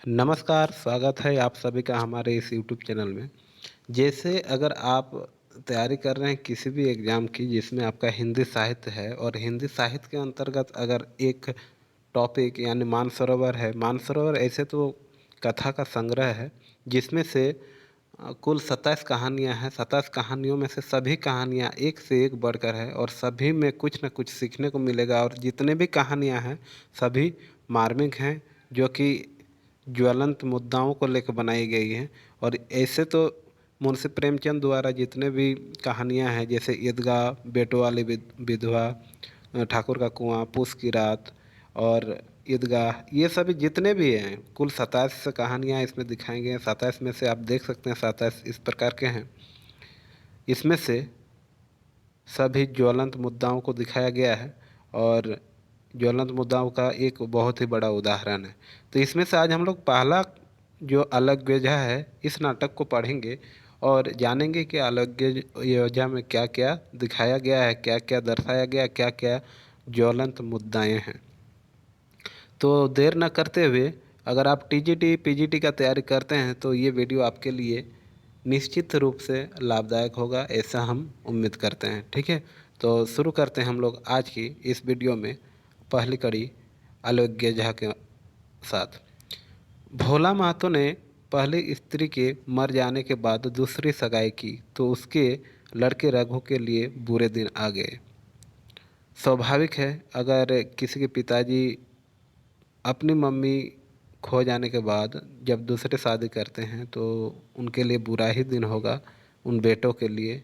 नमस्कार, स्वागत है आप सभी का हमारे इस यूट्यूब चैनल में। जैसे अगर आप तैयारी कर रहे हैं किसी भी एग्ज़ाम की जिसमें आपका हिंदी साहित्य है और हिंदी साहित्य के अंतर्गत अगर एक टॉपिक यानी मानसरोवर है। मानसरोवर ऐसे तो कथा का संग्रह है जिसमें से कुल 27 कहानियाँ हैं। 27 कहानियों में से सभी कहानियाँ एक से एक बढ़कर है और सभी में कुछ न कुछ सीखने को मिलेगा और जितने भी कहानियाँ हैं सभी मार्मिक हैं, जो कि ज्वलंत मुद्दाओं को लेकर बनाई गई हैं। और ऐसे तो मुंशी प्रेमचंद द्वारा जितने भी कहानियाँ हैं जैसे ईदगाह, बेटों वाली विधवा, ठाकुर का कुआं, पूस की रात और ईदगाह, ये सभी जितने भी हैं कुल 27 कहानियाँ इसमें दिखाई गई हैं। 27 में से आप देख सकते हैं 27 इस प्रकार के हैं। इसमें से सभी ज्वलंत मुद्दाओं को दिखाया गया है और ज्वलंत मुद्दाओं का एक बहुत ही बड़ा उदाहरण है। तो इसमें से आज हम लोग पहला जो अलग योजना है इस नाटक को पढ़ेंगे और जानेंगे कि अलग योजना में क्या क्या दिखाया गया है, क्या क्या दर्शाया गया, क्या क्या ज्वलंत मुद्दाएं हैं। तो देर न करते हुए अगर आप टीजीटी पीजीटी का तैयारी करते हैं तो ये वीडियो आपके लिए निश्चित रूप से लाभदायक होगा, ऐसा हम उम्मीद करते हैं। ठीक है, तो शुरू करते हैं हम लोग आज की इस वीडियो में पहली कड़ी अलोग्य झा के साथ। भोला महतो ने पहली स्त्री के मर जाने के बाद दूसरी सगाई की तो उसके लड़के रघु के लिए बुरे दिन आ गए। स्वाभाविक है, अगर किसी के पिताजी अपनी मम्मी खो जाने के बाद जब दूसरे शादी करते हैं तो उनके लिए बुरा ही दिन होगा। उन बेटों के लिए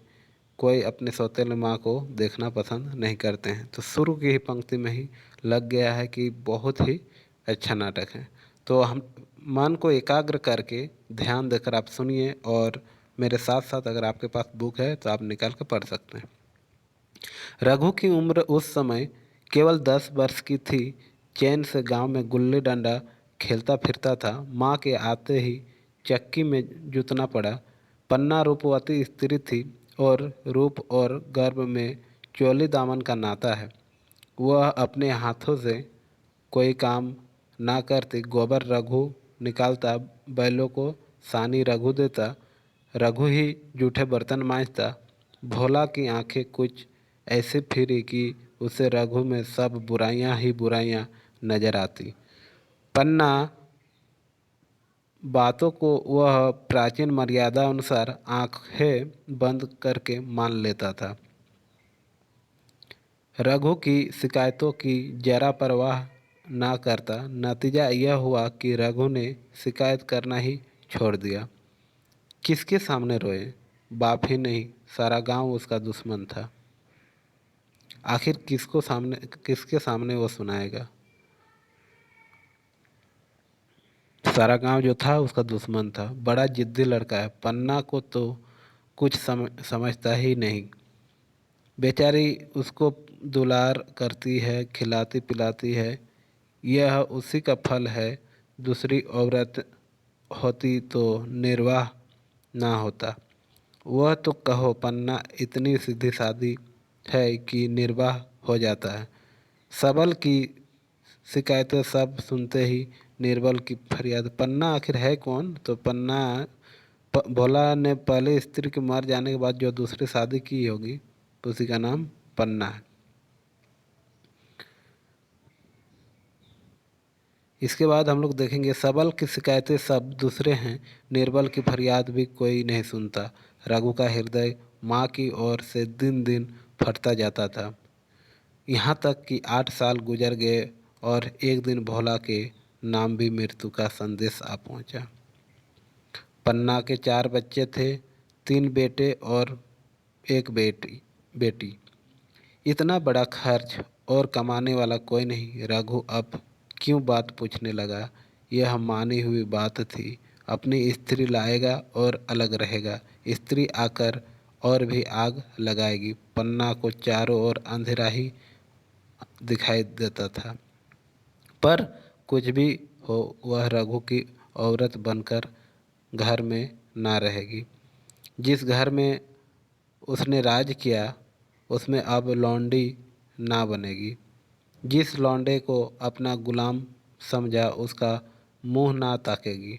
कोई अपने सौतेले माँ को देखना पसंद नहीं करते हैं। तो शुरू की ही पंक्ति में ही लग गया है कि बहुत ही अच्छा नाटक है। तो हम मन को एकाग्र करके ध्यान देकर आप सुनिए और मेरे साथ साथ अगर आपके पास बुक है तो आप निकाल कर पढ़ सकते हैं। रघु की उम्र उस समय केवल 10 वर्ष की थी। चैन से गांव में गुल्ली डंडा खेलता फिरता था। माँ के आते ही चक्की में जुतना पड़ा। पन्ना रूपवती स्त्री थी और रूप और गर्भ में चोली दामन का नाता है। वह अपने हाथों से कोई काम ना करती। गोबर रघु निकालता, बैलों को सानी रघु देता, रघु ही जूठे बर्तन मांजता। भोला की आंखें कुछ ऐसे फिरी कि उसे रघु में सब बुराइयां ही बुराइयां नजर आती। पन्ना बातों को वह प्राचीन मर्यादा अनुसार आंखें बंद करके मान लेता था। रघु की शिकायतों की जरा परवाह ना करता। नतीजा यह हुआ कि रघु ने शिकायत करना ही छोड़ दिया। किसके सामने रोए? बाप ही नहीं, सारा गांव उसका दुश्मन था। आखिर किसके सामने वो सुनाएगा? सारा गांव जो था उसका दुश्मन था। बड़ा जिद्दी लड़का है। पन्ना को तो कुछ समझता ही नहीं। बेचारी उसको दुलार करती है, खिलाती पिलाती है। यह उसी का फल है। दूसरी औरत होती तो निर्वाह ना होता। वह तो कहो पन्ना इतनी सीधी सादी है कि निर्वाह हो जाता है। सबल की शिकायतें सब सुनते ही निर्बल की फरियाद। पन्ना आखिर है कौन? तो पन्ना भोला ने पहले स्त्री के मर जाने के बाद जो दूसरी शादी की होगी तो उसी का नाम पन्ना है। इसके बाद हम लोग देखेंगे सबल की शिकायतें सब दूसरे हैं, निर्बल की फरियाद भी कोई नहीं सुनता। रघु का हृदय माँ की ओर से दिन दिन फटता जाता था। यहाँ तक कि 8 साल गुजर गए और एक दिन भोला के नाम भी मृत्यु का संदेश आ पहुँचा। पन्ना के 4 बच्चे थे, 3 बेटे और एक बेटी। इतना बड़ा खर्च और कमाने वाला कोई नहीं। रघु अब क्यों बात पूछने लगा? यह मानी हुई बात थी। अपनी स्त्री लाएगा और अलग रहेगा। स्त्री आकर और भी आग लगाएगी। पन्ना को चारों ओर अंधेरा ही दिखाई देता था। पर कुछ भी हो, वह रघु की औरत बनकर घर में ना रहेगी। जिस घर में उसने राज किया उसमें अब लौंडी ना बनेगी। जिस लौंडे को अपना गुलाम समझा उसका मुँह ना ताकेगी।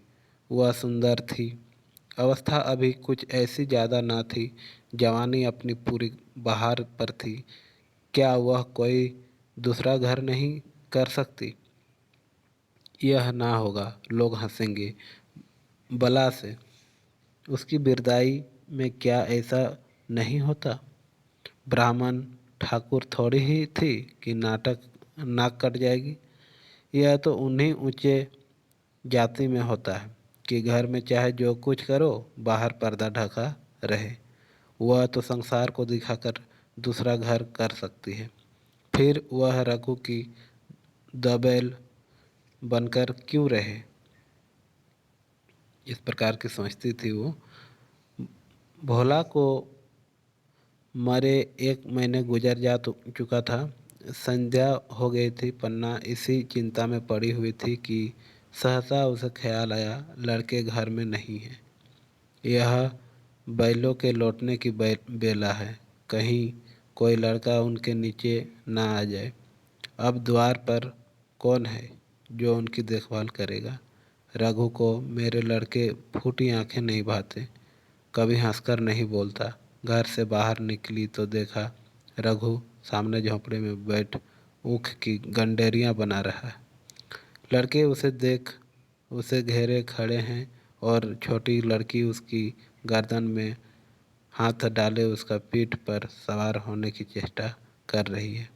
वह सुंदर थी। अवस्था अभी कुछ ऐसी ज़्यादा ना थी। जवानी अपनी पूरी बहार पर थी। क्या वह कोई दूसरा घर नहीं कर सकती? यह ना होगा, लोग हंसेंगे बला से। उसकी बिरदाई में क्या ऐसा नहीं होता? ब्राह्मण ठाकुर थोड़ी ही थी कि नाटक नाक कट जाएगी। यह तो उन्हीं ऊंचे जाति में होता है कि घर में चाहे जो कुछ करो, बाहर पर्दा ढका रहे। वह तो संसार को दिखाकर दूसरा घर कर सकती है। फिर वह रघु की दबेल बनकर क्यों रहे? इस प्रकार की सोचती थी वो। भोला को मरे 1 महीने गुजर जा चुका था। संध्या हो गई थी। पन्ना इसी चिंता में पड़ी हुई थी कि सहसा उसे ख्याल आया, लड़के घर में नहीं है। यह बैलों के लौटने की बेला है। कहीं कोई लड़का उनके नीचे ना आ जाए। अब द्वार पर कौन है जो उनकी देखभाल करेगा? रघु को मेरे लड़के फूटी आंखें नहीं भाते, कभी हंसकर नहीं बोलता। घर से बाहर निकली तो देखा रघु सामने झोंपड़े में बैठ ऊख की गंडेरियां बना रहा है। लड़के उसे देख उसे घेरे खड़े हैं और छोटी लड़की उसकी गर्दन में हाथ डाले उसका पीठ पर सवार होने की चेष्टा कर रही है।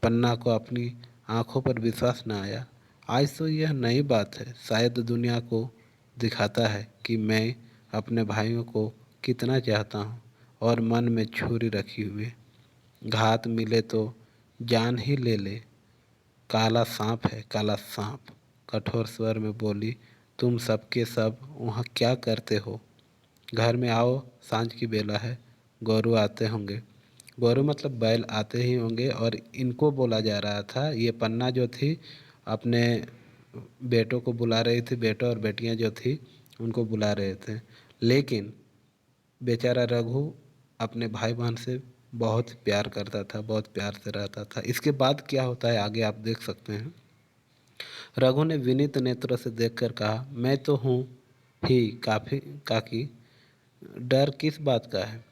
पन्ना को अपनी आंखों पर विश्वास न आया। आज तो यह नई बात है। शायद दुनिया को दिखाता है कि मैं अपने भाइयों को कितना चाहता हूँ और मन में छुरी रखी हुए घात मिले तो जान ही ले ले। काला सांप है, काला सांप, कठोर स्वर में बोली। तुम सबके सब वहाँ क्या करते हो? घर में आओ, सांझ की बेला है। गौरू आते होंगे। गौरू मतलब बैल आते ही होंगे। और इनको बोला जा रहा था। ये पन्ना जो थी अपने बेटों को बुला रही थी। बेटों और बेटियां जो थी उनको बुला रहे थे। लेकिन बेचारा रघु अपने भाई बहन से बहुत प्यार करता था, बहुत प्यार से रहता था। इसके बाद क्या होता है आगे आप देख सकते हैं। रघु ने विनीत नेत्रों से देखकर कहा, मैं तो हूँ ही काफी काकी, डर किस बात का है?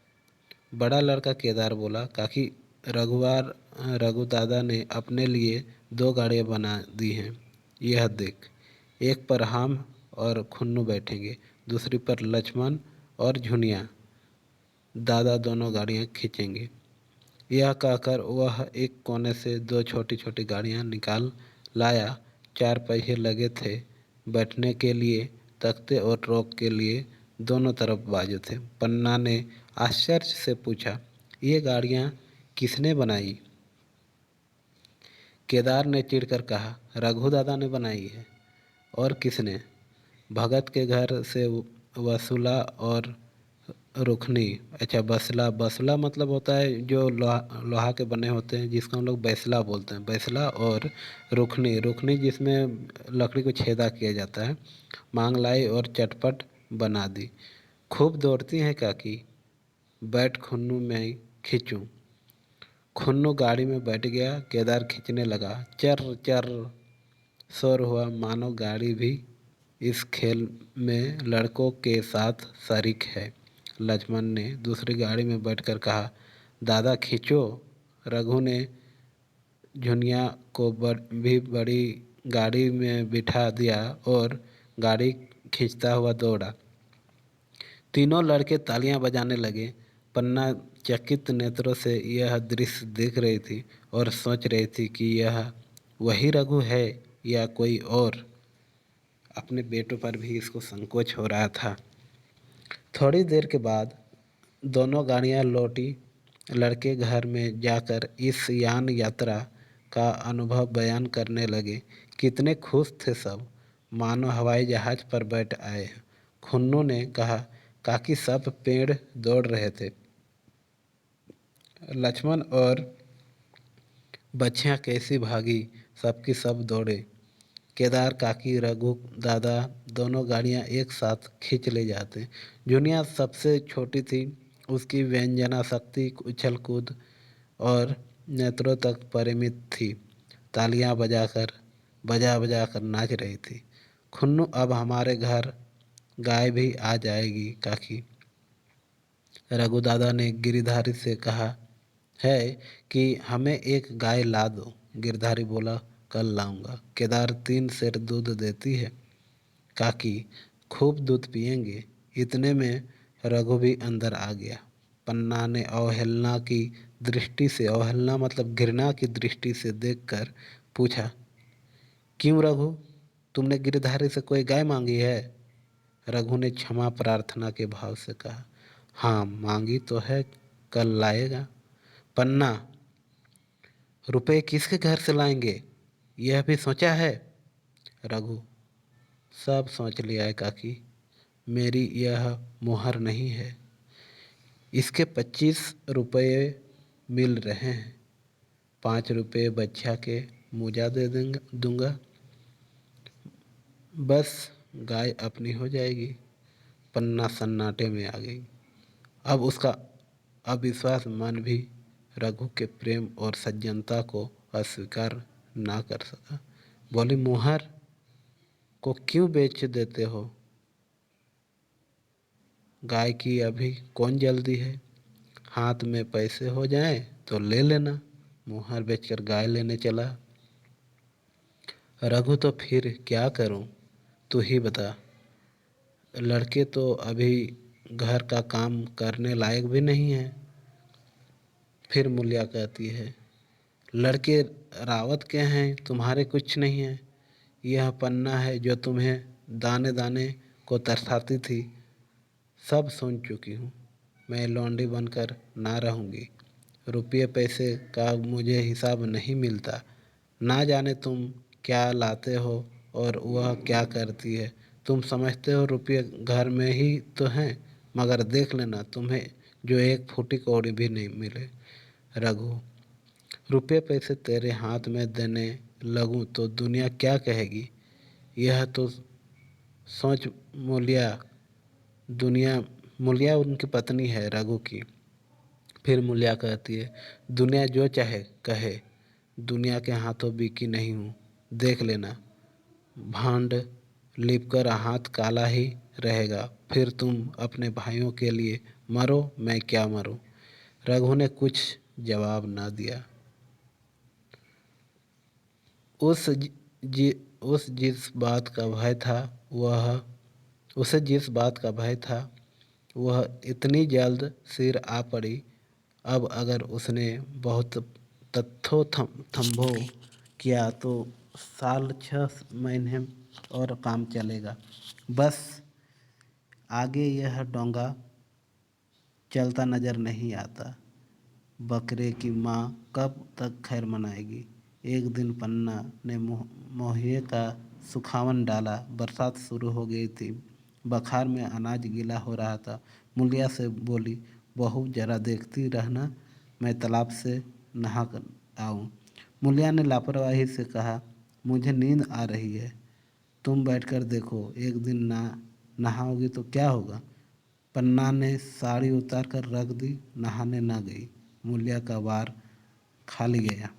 बड़ा लड़का केदार बोला, काकी रघु दादा ने अपने लिए 2 गाड़ियाँ बना दी हैं। यह देख, एक पर हम और खुन्नू बैठेंगे, दूसरी पर लक्ष्मण और झुनिया। दादा दोनों गाड़ियाँ खींचेंगे। यह कहकर वह एक कोने से 2 छोटी-छोटी गाड़ियाँ निकाल लाया। 4 पहिए लगे थे। बैठने के लिए तख्ते और रोक के लिए दोनों तरफ बाजू थे। पन्ना ने आश्चर्य से पूछा, ये गाड़ियाँ किसने बनाई? केदार ने चिढ़कर कहा, रघु दादा ने बनाई है। और किसने? भगत के घर से वसूला और रुखनी। अच्छा, बसला। बसला मतलब होता है जो लोहा लोहा के बने होते हैं, जिसको हम लोग बैसला बोलते हैं। बैसला और रुखनी। रुखनी जिसमें लकड़ी को छेदा किया जाता है, मांग लाई और चटपट बना दी। खूब दौड़ती हैं काकी। बैठ खुन्नू, मैं खींचूं। खुन्नू गाड़ी में बैठ गया। केदार खींचने लगा। चर चर शोर हुआ, मानो गाड़ी भी इस खेल में लड़कों के साथ शरीक है। लक्ष्मण ने दूसरी गाड़ी में बैठकर कहा, दादा खींचो। रघु ने झुनिया को भी बड़ी गाड़ी में बिठा दिया और गाड़ी खींचता हुआ दौड़ा। तीनों लड़के तालियां बजाने लगे। पन्ना चकित नेत्रों से यह दृश्य देख रही थी और सोच रही थी कि यह वही रघु है या कोई और। अपने बेटों पर भी इसको संकोच हो रहा था। थोड़ी देर के बाद दोनों गाड़ियां लौटी। लड़के घर में जाकर इस यान यात्रा का अनुभव बयान करने लगे। कितने खुश थे सब, मानो हवाई जहाज पर बैठ आए हैं। खुन्नू ने कहा, काकी सब पेड़ दौड़ रहे थे। लक्ष्मण और बच्चियां कैसी भागी, सबकी सब दौड़े। केदार काकी रघु दादा दोनों गाड़ियां एक साथ खींच ले जाते। जुनिया सबसे छोटी थी। उसकी व्यंजना शक्ति उछल कूद और नेत्रों तक परिमित थी। तालियां बजा बजा कर नाच रही थी। खुन्नू, अब हमारे घर गाय भी आ जाएगी काकी। रघु दादा ने गिरधारी से कहा है कि हमें एक गाय ला दो। गिरधारी बोला, कल लाऊंगा। केदार 3 सेर दूध देती है काकी, खूब दूध पिएंगे। इतने में रघु भी अंदर आ गया। पन्ना ने अवहेलना की दृष्टि से, अवहेलना मतलब घृणा की दृष्टि से देखकर पूछा, क्यों रघु, तुमने गिरधारी से कोई गाय मांगी है? रघु ने क्षमा प्रार्थना के भाव से कहा, हाँ मांगी तो है, कल लाएगा। पन्ना, रुपए किसके घर से लाएंगे, यह भी सोचा है? रघु, सब सोच लिया है काकी, मेरी यह मुहर नहीं है। इसके 25 रुपये मिल रहे हैं, 5 रुपये बच्चा के मुजा दे दूंगा, बस गाय अपनी हो जाएगी। पन्ना सन्नाटे में आ गई। अब उसका अविश्वास मन भी रघु के प्रेम और सज्जनता को अस्वीकार ना कर सका। बोली, मुहर को क्यों बेच देते हो? गाय की अभी कौन जल्दी है, हाथ में पैसे हो जाएं तो ले लेना। मुहर बेचकर गाय लेने चला। रघु, तो फिर क्या करूं, तू ही बता। लड़के तो अभी घर का काम करने लायक भी नहीं है। फिर मूलिया कहती है, लड़के रावत के हैं, तुम्हारे कुछ नहीं है। यह पन्ना है जो तुम्हें दाने दाने को तरसाती थी, सब सुन चुकी हूँ। मैं लौंडी बनकर ना रहूँगी। रुपये पैसे का मुझे हिसाब नहीं मिलता। ना जाने तुम क्या लाते हो और वह क्या करती है। तुम समझते हो रुपये घर में ही तो हैं, मगर देख लेना तुम्हें जो एक फूटी कौड़ी भी नहीं मिले। रघु, रुपये पैसे तेरे हाथ में देने लगूं तो दुनिया क्या कहेगी, यह तो सोच। मूलिया, दुनिया, मूलिया उनकी पत्नी है रघु की। फिर मूलिया कहती है, दुनिया जो चाहे कहे, दुनिया के हाथों बिकी नहीं हूँ, देख लेना। भांड लिपकर हाथ काला ही रहेगा, फिर तुम अपने भाइयों के लिए मरो, मैं क्या मरूं। रघु ने कुछ जवाब ना दिया। उस जि, उस जिस बात का भय था वह उसे जिस बात का भय था वह इतनी जल्द सिर आ पड़ी। अब अगर उसने बहुत तत्थो थम्भो किया तो साल 6 महीने और काम चलेगा। बस आगे यह डोंगा चलता नज़र नहीं आता। बकरे की माँ कब तक खैर मनाएगी। एक दिन पन्ना ने मोहिए का सुखावन डाला। बरसात शुरू हो गई थी। बखार में अनाज गीला हो रहा था। मूलिया से बोली, बहू जरा देखती रहना, मैं तालाब से नहा कर आऊँ। मूलिया ने लापरवाही से कहा, मुझे नींद आ रही है, तुम बैठकर देखो, एक दिन ना नहाओगी तो क्या होगा। पन्ना ने साड़ी उतार कर रख दी, नहाने न गई। मूलिया का वार खाली गया।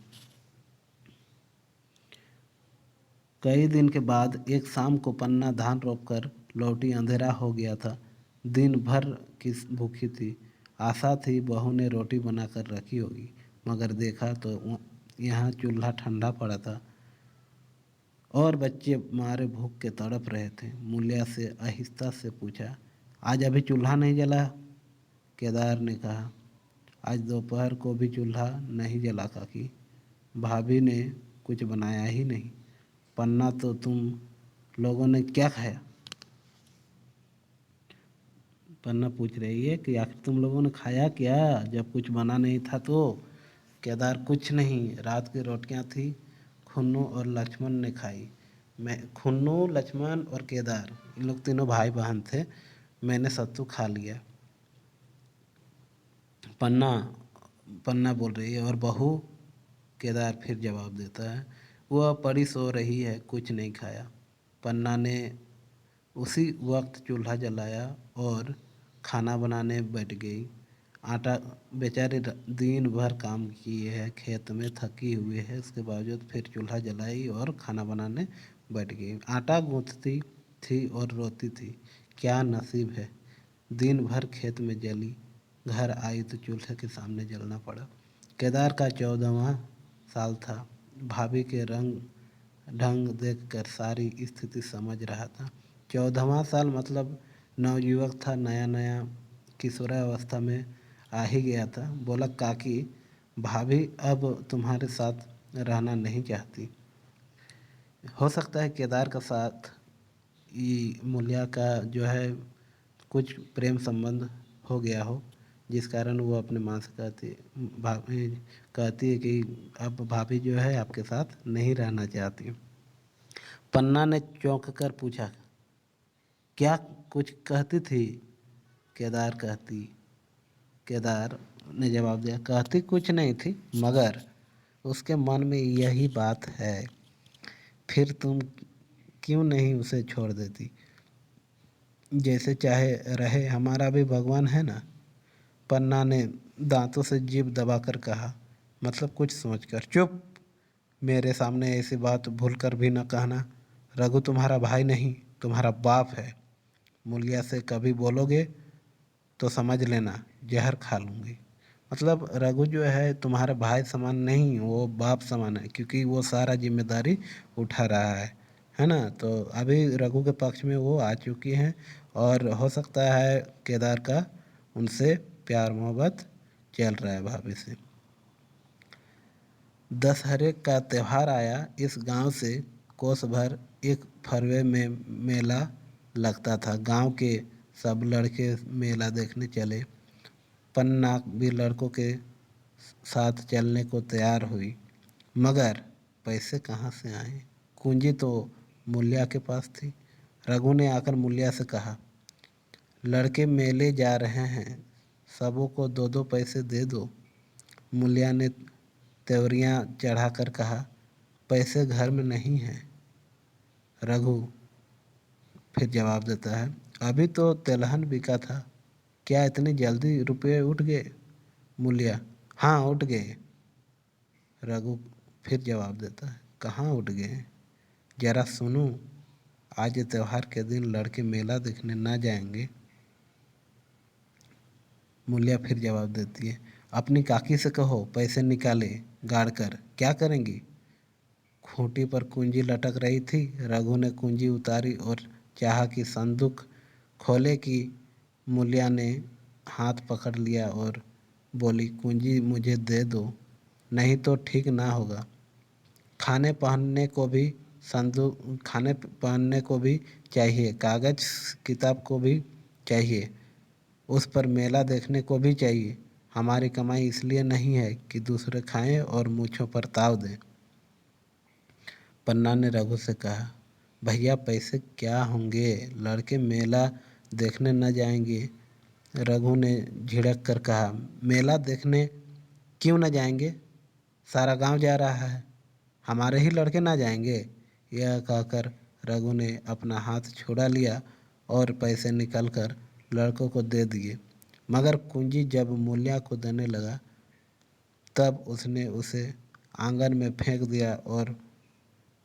कई दिन के बाद एक शाम को पन्ना धान रोपकर लौटी। अंधेरा हो गया था। दिन भर की भूखी थी। आशा थी बहू ने रोटी बनाकर रखी होगी, मगर देखा तो यहाँ चूल्हा ठंडा पड़ा था और बच्चे मारे भूख के तड़प रहे थे। मूलिया से आहिस्ता से पूछा, आज अभी चूल्हा नहीं जला? केदार ने कहा, आज दोपहर को भी चूल्हा नहीं जला काकी, भाभी ने कुछ बनाया ही नहीं। पन्ना, तो तुम लोगों ने क्या खाया? पन्ना पूछ रही है कि आखिर तुम लोगों ने खाया क्या जब कुछ बना नहीं था तो? केदार, कुछ नहीं, रात की रोटियां थी, खुन्नू और लक्ष्मण ने खाई। मैं, खुन्नू, लक्ष्मण और केदार, इन लोग तीनों भाई बहन थे, मैंने सत्तू खा लिया। पन्ना पन्ना बोल रही है, और बहू? केदार फिर जवाब देता है, वह पड़ी सो रही है, कुछ नहीं खाया। पन्ना ने उसी वक्त चूल्हा जलाया और खाना बनाने बैठ गई। आटा, बेचारी दिन भर काम की है, खेत में थकी हुई है, उसके बावजूद फिर चूल्हा जलाई और खाना बनाने बढ़ गई। आटा गूंथती थी और रोती थी, क्या नसीब है। दिन भर खेत में जली, घर आई तो चूल्हे के सामने जलना पड़ा। केदार का 14वां साल था। भाभी के रंग ढंग देखकर सारी स्थिति समझ रहा था। 14वां साल मतलब नवयुवक था, नया नया किशोरावस्था में आ ही गया था। बोला, काकी भाभी अब तुम्हारे साथ रहना नहीं चाहती। हो सकता है केदार का साथ ये मूल्या का जो है कुछ प्रेम संबंध हो गया हो, जिस कारण वो अपने माँ से भाभी कहती है कि अब भाभी जो है आपके साथ नहीं रहना चाहती। पन्ना ने चौंक कर पूछा, क्या कुछ कहती थी? केदार कहती केदार ने जवाब दिया, कहती कुछ नहीं थी, मगर उसके मन में यही बात है। फिर तुम क्यों नहीं उसे छोड़ देती? जैसे चाहे रहे, हमारा भी भगवान है ना। पन्ना ने दांतों से जीभ दबाकर कहा, मतलब कुछ सोचकर। चुप, मेरे सामने ऐसी बात भूलकर भी न कहना। रघु तुम्हारा भाई नहीं, तुम्हारा बाप है। मूलिया से कभी बोलोगे तो समझ लेना जहर खा लूँगी। मतलब रघु जो है तुम्हारे भाई समान नहीं, वो बाप समान है, क्योंकि वो सारा जिम्मेदारी उठा रहा है ना। तो अभी रघु के पक्ष में वो आ चुकी हैं और हो सकता है केदार का उनसे प्यार मोहब्बत चल रहा है भाभी से। दशहरे का त्यौहार आया। इस गांव से कोस भर एक फरवे में मेला लगता था। गांव के सब लड़के मेला देखने चले। पन्ना भी लड़कों के साथ चलने को तैयार हुई, मगर पैसे कहाँ से आए? कुंजी तो मूल्या के पास थी। रघु ने आकर मूल्या से कहा, लड़के मेले जा रहे हैं, सबों को 2-2 पैसे दे दो। मूल्या ने त्योरियां चढ़ाकर कहा, पैसे घर में नहीं हैं। रघु फिर जवाब देता है, अभी तो तिलहन बिका था, क्या इतनी जल्दी रुपये उठ गए? मूल्या, हाँ उठ गए। रघु फिर जवाब देता है, कहाँ उठ गए? जरा सुनो, आज त्योहार के दिन लड़के मेला देखने ना जाएंगे। मूल्या फिर जवाब देती है, अपनी काकी से कहो पैसे निकाले गाड़ कर। क्या करेंगी? खूंटी पर कुंजी लटक रही थी। रघु ने कुंजी उतारी और चाहा कि संदूक खोले कि मूल्या ने हाथ पकड़ लिया और बोली, कुंजी मुझे दे दो, नहीं तो ठीक ना होगा। खाने पहनने को भी चाहिए, कागज किताब को भी चाहिए, उस पर मेला देखने को भी चाहिए। हमारी कमाई इसलिए नहीं है कि दूसरे खाएं और मूछों पर ताव दें। पन्ना ने रघु से कहा, भैया पैसे क्या होंगे, लड़के मेला देखने न जाएंगे? रघु ने झिड़क कर कहा, मेला देखने क्यों न जाएंगे? सारा गांव जा रहा है, हमारे ही लड़के ना जाएंगे? यह कहकर रघु ने अपना हाथ छुड़ा लिया और पैसे निकालकर लड़कों को दे दिए। मगर कुंजी जब मूल्या को देने लगा, तब उसने उसे आंगन में फेंक दिया और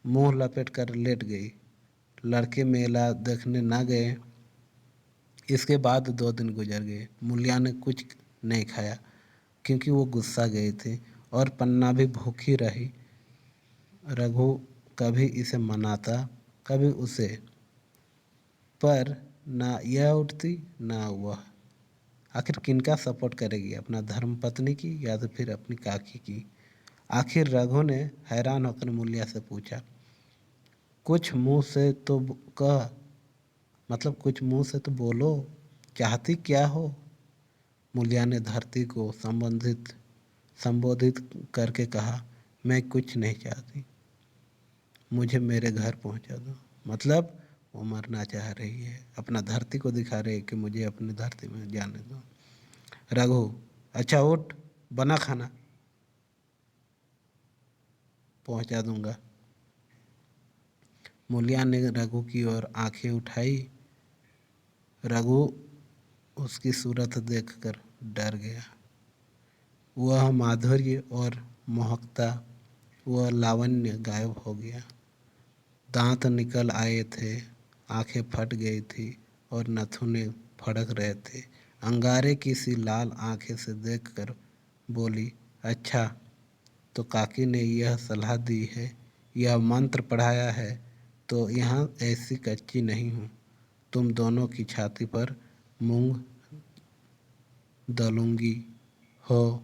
मुंह लपेट कर लेट गई। लड़के मेला देखने ना गए। इसके बाद 2 दिन गुजर गए। मूल्या ने कुछ नहीं खाया, क्योंकि वो गुस्सा गई थी, और पन्ना भी भूखी रही। रघु कभी इसे मनाता, कभी उसे, पर ना यह उठती ना वह। आखिर किनका सपोर्ट करेगी, अपना धर्मपत्नी की या तो फिर अपनी काकी की? आखिर रघु ने हैरान होकर मूल्या से पूछा, कुछ मुंह से तो कह, मतलब कुछ मुंह से तो बोलो, चाहती क्या हो? मूल्या ने धरती को संबोधित करके कहा, मैं कुछ नहीं चाहती, मुझे मेरे घर पहुंचा दो। मतलब वो मरना चाह रही है, अपना धरती को दिखा रही है कि मुझे अपनी धरती में जाने दो। रघु, अच्छा उठ, बना खाना, पहुंचा दूंगा। मूल्या ने रघु की ओर आंखें उठाई। रघु उसकी सूरत देखकर डर गया। वह माधुर्य और मोहकता, वह लावण्य गायब हो गया। दांत निकल आए थे, आंखें फट गई थी और नाखून फड़क रहे थे। अंगारे की सी लाल आंखें से देखकर बोली, अच्छा तो काकी ने यह सलाह दी है, यह मंत्र पढ़ाया है, तो यहाँ ऐसी कच्ची नहीं हूँ। तुम दोनों की छाती पर मूंग दलूंगी। हो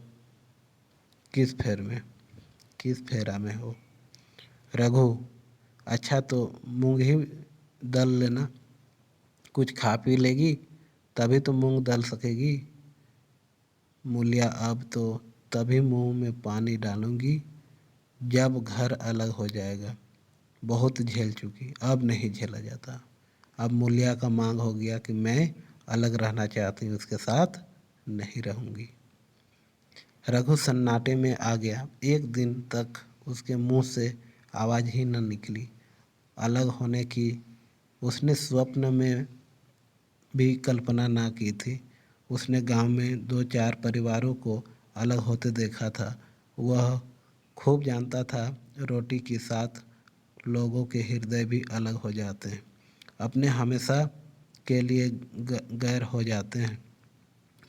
किस फेरा में हो? रघु, अच्छा तो मूंग ही दल लेना, कुछ खा पी लेगी तभी तो मूंग दल सकेगी। मूलिया, अब तो तभी मुंह में पानी डालूंगी जब घर अलग हो जाएगा। बहुत झेल चुकी, अब नहीं झेला जाता। अब मूलिया का मांग हो गया कि मैं अलग रहना चाहती हूँ, उसके साथ नहीं रहूंगी। रघु सन्नाटे में आ गया। एक दिन तक उसके मुंह से आवाज़ ही न निकली। अलग होने की उसने स्वप्न में भी कल्पना ना की थी। उसने गांव में 2-4 परिवारों को अलग होते देखा था। वह खूब जानता था रोटी के साथ लोगों के हृदय भी अलग हो जाते हैं, अपने हमेशा के लिए गैर हो जाते हैं।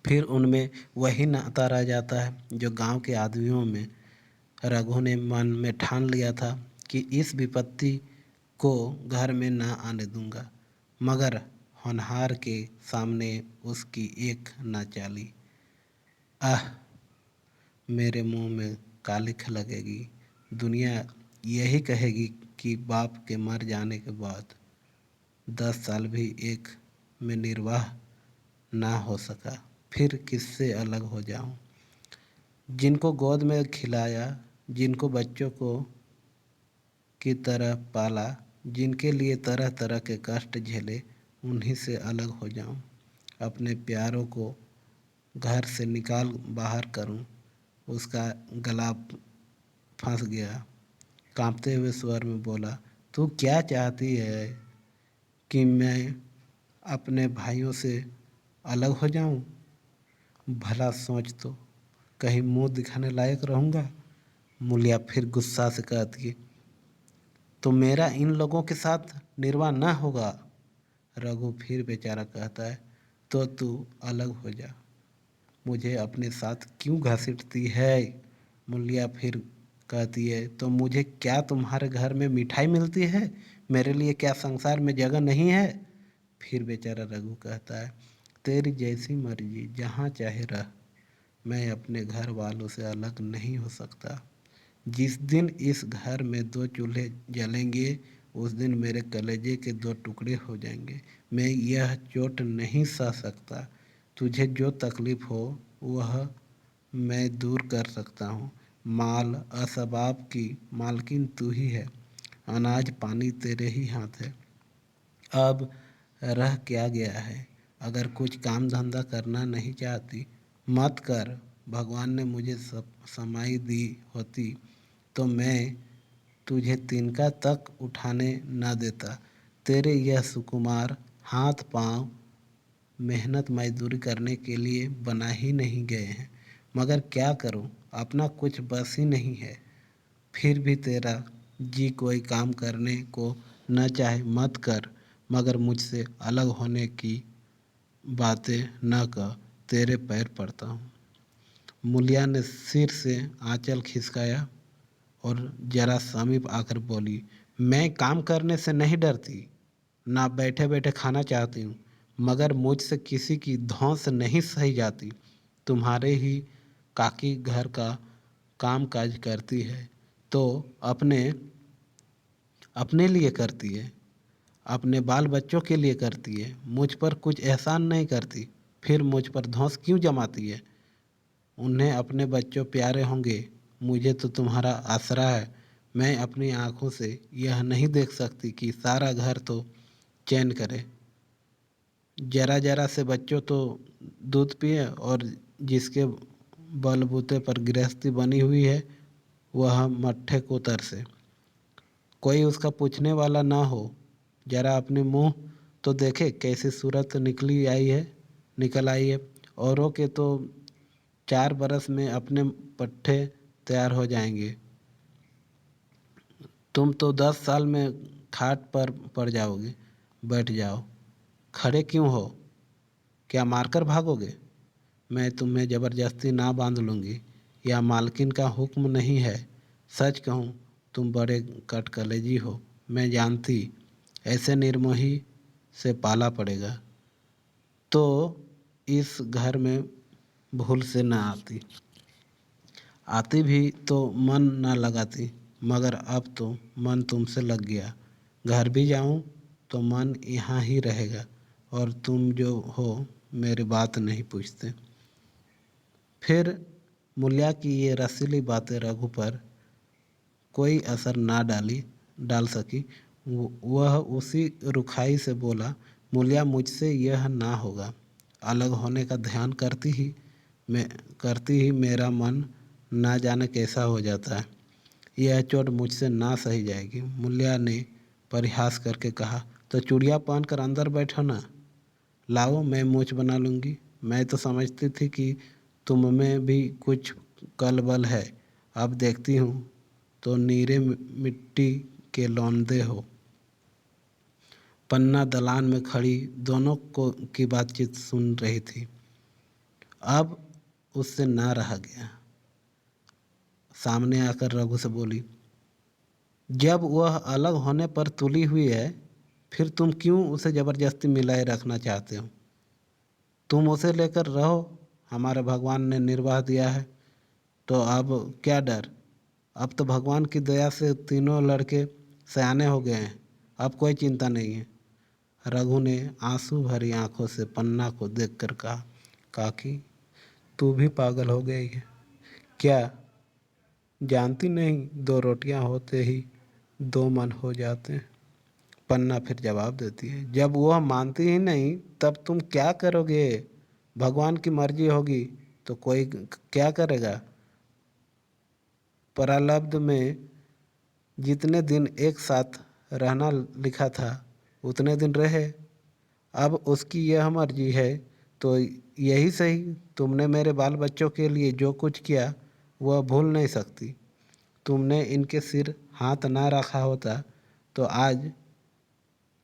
फिर उनमें वही नाता रह जाता है जो गांव के आदमियों में। रघु ने मन में ठान लिया था कि इस विपत्ति को घर में ना आने दूंगा, मगर होनहार के सामने उसकी एक ना चाली। आह, मेरे मुंह में कालिख लगेगी। दुनिया यही कहेगी कि बाप के मर जाने के बाद 10 साल भी एक में निर्वाह ना हो सका, फिर किससे अलग हो जाऊं? जिनको गोद में खिलाया, जिनको बच्चों को की तरह पाला, जिनके लिए तरह तरह के कष्ट झेले, उन्हीं से अलग हो जाऊं। अपने प्यारों को घर से निकाल बाहर करूं। उसका गला फंस गया। कांपते हुए स्वर में बोला, तू क्या चाहती है कि मैं अपने भाइयों से अलग हो जाऊं? भला सोच तो, कहीं मुंह दिखाने लायक रहूंगा? मूलिया फिर गुस्सा से कहती, तो मेरा इन लोगों के साथ निर्वाह न होगा। रघु फिर बेचारा कहता है, तो तू अलग हो जा, मुझे अपने साथ क्यों घसीटती है? मूलिया फिर कहती है, तो मुझे क्या तुम्हारे घर में मिठाई मिलती है? मेरे लिए क्या संसार में जगह नहीं है? फिर बेचारा रघु कहता है, तेरी जैसी मर्जी, जहाँ चाहे रह, मैं अपने घर वालों से अलग नहीं हो सकता। जिस दिन इस घर में 2 चूल्हे जलेंगे, उस दिन मेरे कलेजे के 2 टुकड़े हो जाएंगे। मैं यह चोट नहीं सह सकता। तुझे जो तकलीफ हो वह मैं दूर कर सकता हूँ। माल असबाब की मालकिन तू ही है, अनाज पानी तेरे ही हाथ है। अब रह क्या गया है? अगर कुछ काम धंधा करना नहीं चाहती, मत कर। भगवान ने मुझे सब समाई दी होती तो मैं तुझे तिनका तक उठाने न देता। तेरे यह सुकुमार हाथ पांव मेहनत मजदूरी करने के लिए बना ही नहीं गए हैं, मगर क्या करूं, अपना कुछ बस ही नहीं है। फिर भी तेरा जी कोई काम करने को न चाहे मत कर, मगर मुझसे अलग होने की बातें न कह, तेरे पैर पड़ता हूँ। मूलिया ने सिर से आंचल खिसकाया और जरा समीप आकर बोली, मैं काम करने से नहीं डरती, ना बैठे बैठे खाना चाहती हूँ, मगर मुझसे किसी की धौंस नहीं सही जाती। तुम्हारे ही काकी घर का काम काज करती है तो अपने अपने लिए करती है, अपने बाल बच्चों के लिए करती है, मुझ पर कुछ एहसान नहीं करती, फिर मुझ पर धौंस क्यों जमाती है? उन्हें अपने बच्चों प्यारे होंगे, मुझे तो तुम्हारा आसरा है। मैं अपनी आँखों से यह नहीं देख सकती कि सारा घर तो चैन करे, जरा जरा से बच्चों तो दूध पिए, और जिसके बलबूते पर गृहस्थी बनी हुई है वह मट्ठे को तरसे। कोई उसका पूछने वाला ना हो। जरा अपने मुंह तो देखे, कैसी सूरत निकल आई है। औरों के तो 4 बरस में अपने पट्टे तैयार हो जाएंगे, तुम तो 10 साल में खाट पर पड़ जाओगे, बैठ जाओ। खड़े क्यों हो? क्या मारकर भागोगे? मैं तुम्हें ज़बरदस्ती ना बांध लूँगी, या मालकिन का हुक्म नहीं है। सच कहूँ, तुम बड़े कटकलेजी हो। मैं जानती, ऐसे निर्मोही से पाला पड़ेगा तो इस घर में भूल से ना आती। आती भी तो मन ना लगाती, मगर अब तो मन तुमसे लग गया। घर भी जाऊं तो मन यहाँ ही रहेगा, और तुम जो हो मेरी बात नहीं पूछते। फिर मूल्या की ये रसीली बातें रघु पर कोई असर ना डाल सकी। वह उसी रुखाई से बोला, मूल्या, मुझसे यह ना होगा। अलग होने का ध्यान करती ही मेरा मन ना जाने कैसा हो जाता है। यह चोट मुझसे ना सही जाएगी। मूल्या ने परिहास करके कहा, तो चूड़िया पहन कर अंदर बैठो ना। लाओ, मैं मूछ बना लूँगी। मैं तो समझती थी कि तुम में भी कुछ कल-बल है। अब देखती हूँ तो नीरे मिट्टी के लौंदे हो। पन्ना दलान में खड़ी दोनों को की बातचीत सुन रही थी। अब उससे ना रहा गया। सामने आकर रघु से बोली, जब वह अलग होने पर तुली हुई है, फिर तुम क्यों उसे ज़बरदस्ती मिलाए रखना चाहते हो? तुम उसे लेकर रहो, हमारे भगवान ने निर्वाह दिया है, तो अब क्या डर? अब तो भगवान की दया से तीनों लड़के सयाने हो गए हैं, अब कोई चिंता नहीं है। रघु ने आंसू भरी आंखों से पन्ना को देखकर कहा, काकी, तू भी पागल हो गई है क्या? जानती नहीं, दो रोटियां होते ही दो मन हो जाते हैं। पन्ना फिर जवाब देती है, जब वह मानती ही नहीं तब तुम क्या करोगे? भगवान की मर्जी होगी तो कोई क्या करेगा? प्रारब्ध में जितने दिन एक साथ रहना लिखा था उतने दिन रहे। अब उसकी यह मर्जी है तो यही सही। तुमने मेरे बाल बच्चों के लिए जो कुछ किया वह भूल नहीं सकती। तुमने इनके सिर हाथ ना रखा होता तो आज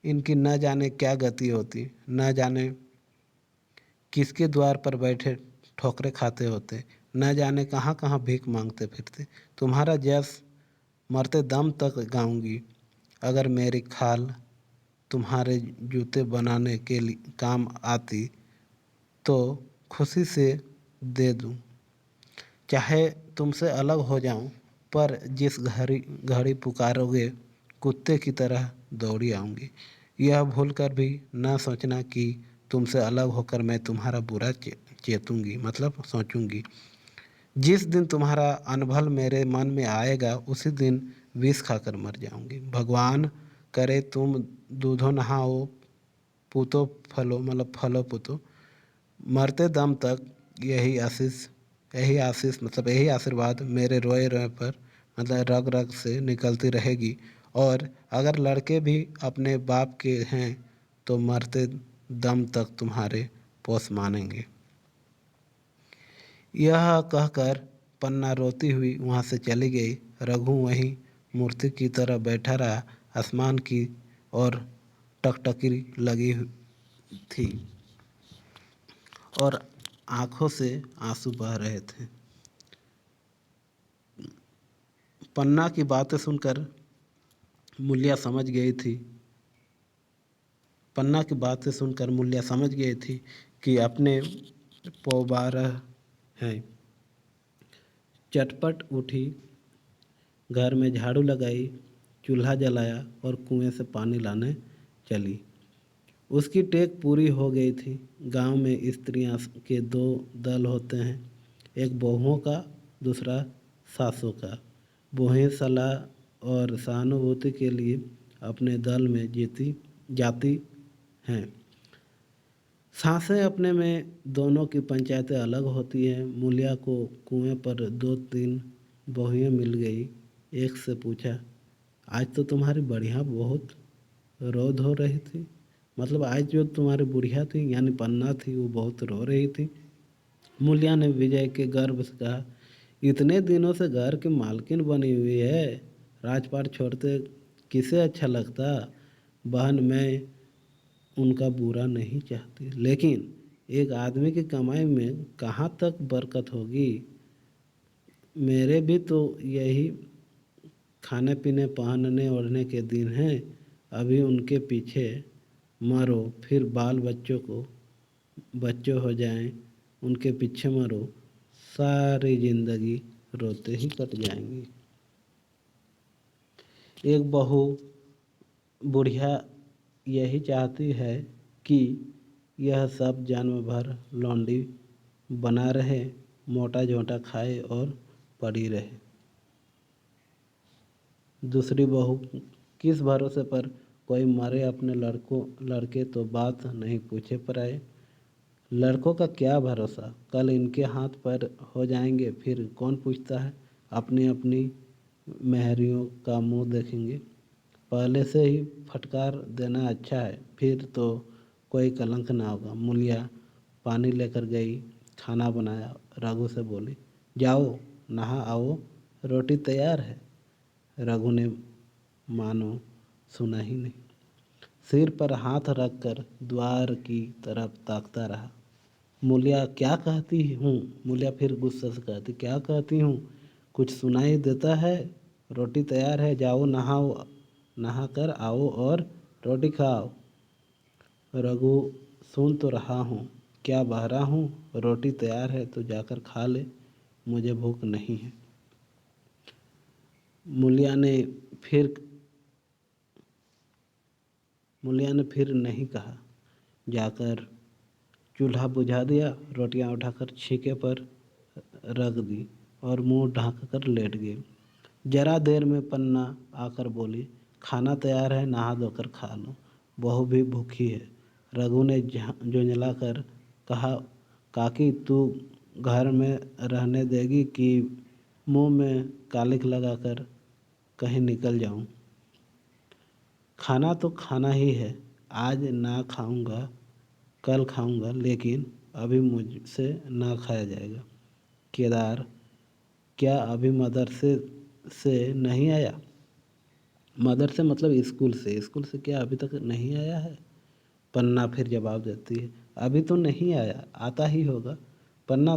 इनकी न जाने क्या गति होती, न जाने किसके द्वार पर बैठे ठोकरे खाते होते, न जाने कहाँ कहाँ भीख मांगते फिरते। तुम्हारा जस मरते दम तक गाऊंगी। अगर मेरी खाल तुम्हारे जूते बनाने के लिए काम आती तो खुशी से दे दूं। चाहे तुमसे अलग हो जाऊं, पर जिस घड़ी घड़ी पुकारोगे कुत्ते की तरह दौड़ी आऊंगी। यह भूल कर भी ना सोचना कि तुमसे अलग होकर मैं तुम्हारा बुरा चेतूंगी, मतलब सोचूंगी। जिस दिन तुम्हारा अनभल मेरे मन में आएगा उसी दिन विष खाकर मर जाऊंगी। भगवान करे तुम दूधो नहाओ, पूतो फलो, मतलब फलो पूतो। मरते दम तक यही आशीष मतलब यही आशीर्वाद मेरे रोए रोए पर, मतलब रग रग से निकलती रहेगी। और अगर लड़के भी अपने बाप के हैं तो मरते दम तक तुम्हारे पोस मानेंगे। यह कहकर पन्ना रोती हुई वहाँ से चली गई। रघु वहीं मूर्ति की तरह बैठा रहा। आसमान की ओर टकटकी लगी थी और आंखों से आंसू बह रहे थे। पन्ना की बातें सुनकर मूल्या समझ गई थी पन्ना की बातें सुनकर मूल्या समझ गई थी कि अपने पौबारह हैं। चटपट उठी, घर में झाड़ू लगाई, चूल्हा जलाया और कुएं से पानी लाने चली। उसकी टेक पूरी हो गई थी। गांव में स्त्रियां के दो दल होते हैं, एक बहुओं का, दूसरा सासों का। बहुएं सलाह और सहानुभूति के लिए अपने दल में जाती हैं। सासें अपने में दोनों की पंचायतें अलग होती हैं। मूल्या को कुएं पर 2-3 बहुएं मिल गई। एक से पूछा, आज तो तुम्हारी बढ़िया बहुत रो धो रही थी। मतलब आज जो तुम्हारी बुढ़िया थी यानी पन्ना थी वो बहुत रो रही थी। मूल्या ने विजय के गर्व से कहा, इतने दिनों से घर की मालकिन बनी हुई है, राजपाट छोड़ते किसे अच्छा लगता। बहन, मैं उनका बुरा नहीं चाहती, लेकिन एक आदमी की कमाई में कहाँ तक बरकत होगी। मेरे भी तो यही खाने पीने पहनने ओढ़ने के दिन हैं। अभी उनके पीछे मरो, फिर बाल बच्चे हो जाएं, उनके पीछे मरो, सारी जिंदगी रोते ही कट जाएंगी। एक बहू बुढ़िया यही चाहती है कि यह सब जन्म भर लौंडी बना रहे, मोटा झोंटा खाए और पड़ी रहे। दूसरी बहू, किस भरोसे पर कोई मरे अपने लड़के तो बात नहीं पूछे पर आए। लड़कों का क्या भरोसा, कल इनके हाथ पैर हो जाएंगे, फिर कौन पूछता है। अपनी अपनी मेहरियों का मुंह देखेंगे। पहले से ही फटकार देना अच्छा है, फिर तो कोई कलंक ना होगा। मूलिया पानी लेकर गई, खाना बनाया। रघु से बोली, जाओ नहा आओ, रोटी तैयार है। रघु ने मानो सुना ही नहीं, सिर पर हाथ रखकर द्वार की तरफ ताकता रहा। मूलिया क्या कहती हूँ। मूलिया फिर गुस्से से कहती, क्या कहती हूँ, कुछ सुनाई देता है। रोटी तैयार है, जाओ नहाओ, नहा कर आओ और रोटी खाओ। रघु, सुन तो रहा हूँ, क्या बहरा हूँ। रोटी तैयार है तो जाकर खा ले, मुझे भूख नहीं है। मूलिया ने फिर नहीं कहा। जाकर चूल्हा बुझा दिया, रोटियां उठाकर छीके पर रख दी और मुंह ढक कर लेट गए। जरा देर में पन्ना आकर बोली, खाना तैयार है, नहा धोकर खा लो, बहू भी भूखी है। रघु ने झुंझला कर कहा, काकी तू घर में रहने देगी कि मुंह में कालिख लगाकर कहीं निकल जाऊं। खाना तो खाना ही है, आज ना खाऊंगा, कल खाऊंगा, लेकिन अभी मुझसे ना खाया जाएगा। केदार, क्या अभी मदरसे से नहीं आया। मदरसे मतलब स्कूल से। स्कूल से क्या अभी तक नहीं आया है। पन्ना फिर जवाब देती है, अभी तो नहीं आया, आता ही होगा। पन्ना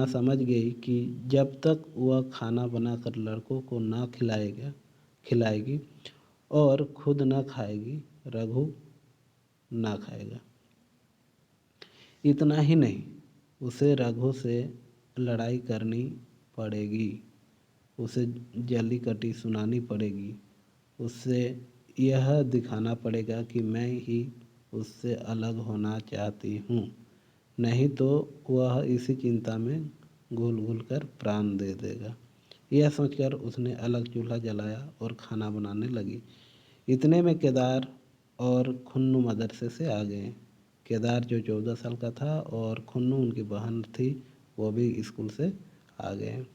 समझ गई कि जब तक वह खाना बनाकर लड़कों को ना खिलाएगी और खुद ना खाएगी, रघु ना खाएगा। इतना ही नहीं, उसे रघु से लड़ाई करनी पड़ेगी, उसे जली कटी सुनानी पड़ेगी, उससे यह दिखाना पड़ेगा कि मैं ही उससे अलग होना चाहती हूँ। नहीं तो वह इसी चिंता में घुल घुल कर प्राण दे देगा। यह सोचकर उसने अलग चूल्हा जलाया और खाना बनाने लगी। इतने में केदार और खुन्नू मदरसे से आ गए। केदार जो 14 साल का था और खुन्नू उनकी बहन थी, वो भी स्कूल से आ गए।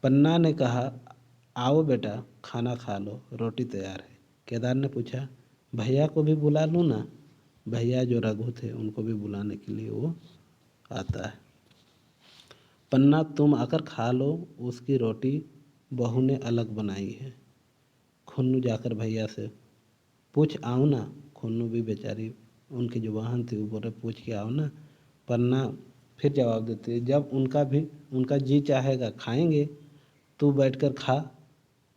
पन्ना ने कहा, आओ बेटा, खाना खा लो, रोटी तैयार है। केदार ने पूछा, भैया को भी बुला लूँ ना। भैया जो रघु थे उनको भी बुलाने के लिए वो आता है। पन्ना, तुम आकर खा लो, उसकी रोटी बहू ने अलग बनाई है। खुन्नू जाकर भैया से पूछ आओ ना। खुन्नू भी बेचारी, उनकी जो बहन थी वो बोले, पूछ के आओ ना। पन्ना फिर जवाब देती है, जब उनका जी चाहेगा खाएंगे, तू बैठकर खा,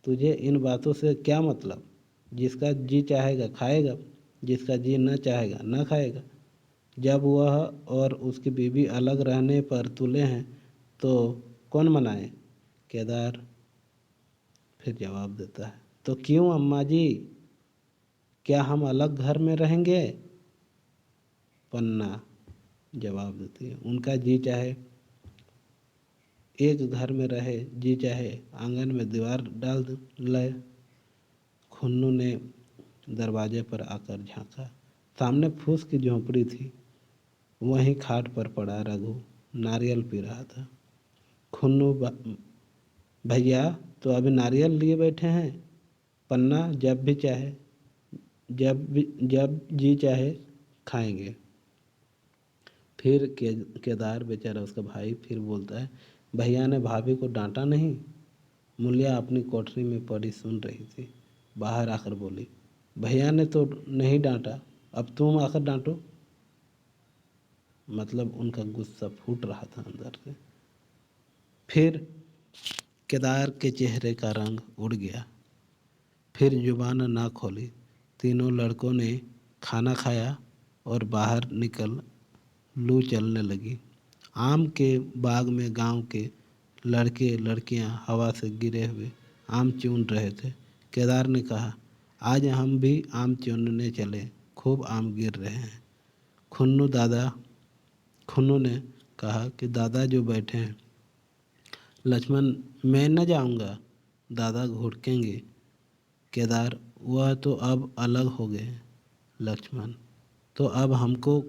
तुझे इन बातों से क्या मतलब। जिसका जी चाहेगा खाएगा, जिसका जी न चाहेगा न खाएगा। जब वह और उसकी बीवी अलग रहने पर तुले हैं तो कौन मनाए। केदार फिर जवाब देता है, तो क्यों अम्मा जी, क्या हम अलग घर में रहेंगे। पन्ना जवाब देती है, उनका जी चाहे एक घर में रहे, जी चाहे आंगन में दीवार डाल ले। खुन्नू ने दरवाजे पर आकर झांका। सामने फूस की झोंपड़ी थी। वहीं खाट पर पड़ा रघु नारियल पी रहा था। खुन्नू, भैया तो अभी नारियल लिए बैठे हैं। पन्ना, जब जी चाहे खाएंगे। फिर केदार बेचारा उसका भाई फिर बोलता है, भैया ने भाभी को डांटा नहीं। मूलिया अपनी कोठरी में पड़ी सुन रही थी। बाहर आकर बोली, भैया ने तो नहीं डांटा, अब तुम आकर डांटो। मतलब उनका गुस्सा फूट रहा था अंदर से। फिर केदार के चेहरे का रंग उड़ गया। फिर जुबान ना खोली। तीनों लड़कों ने खाना खाया और बाहर निकल लू चलने लगी। आम के बाग में गांव के लड़के लड़कियां हवा से गिरे हुए आम चुन रहे थे। केदार ने कहा, आज हम भी आम चुनने चले, खूब आम गिर रहे हैं। खुन्नू ने कहा कि दादा जो बैठे हैं। लक्ष्मण, मैं न जाऊंगा, दादा घुड़केंगे। केदार, वह तो अब अलग हो गए। लक्ष्मण, तो अब हमको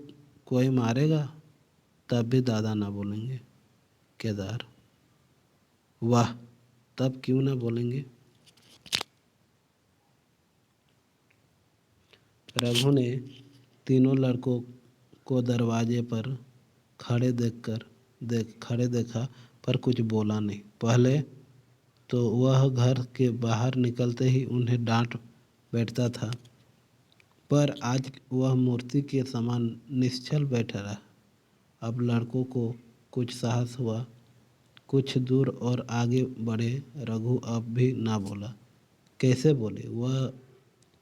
कोई मारेगा तब भी दादा ना बोलेंगे। केदार, वाह, तब क्यों ना बोलेंगे। रघु ने तीनों लड़कों को दरवाजे पर खड़े देखा पर कुछ बोला नहीं। पहले तो वह घर के बाहर निकलते ही उन्हें डांट बैठता था, पर आज वह मूर्ति के समान निश्चल बैठा रहा। अब लड़कों को कुछ साहस हुआ। कुछ दूर और आगे बढ़े। रघु अब भी ना बोला। कैसे बोले? वह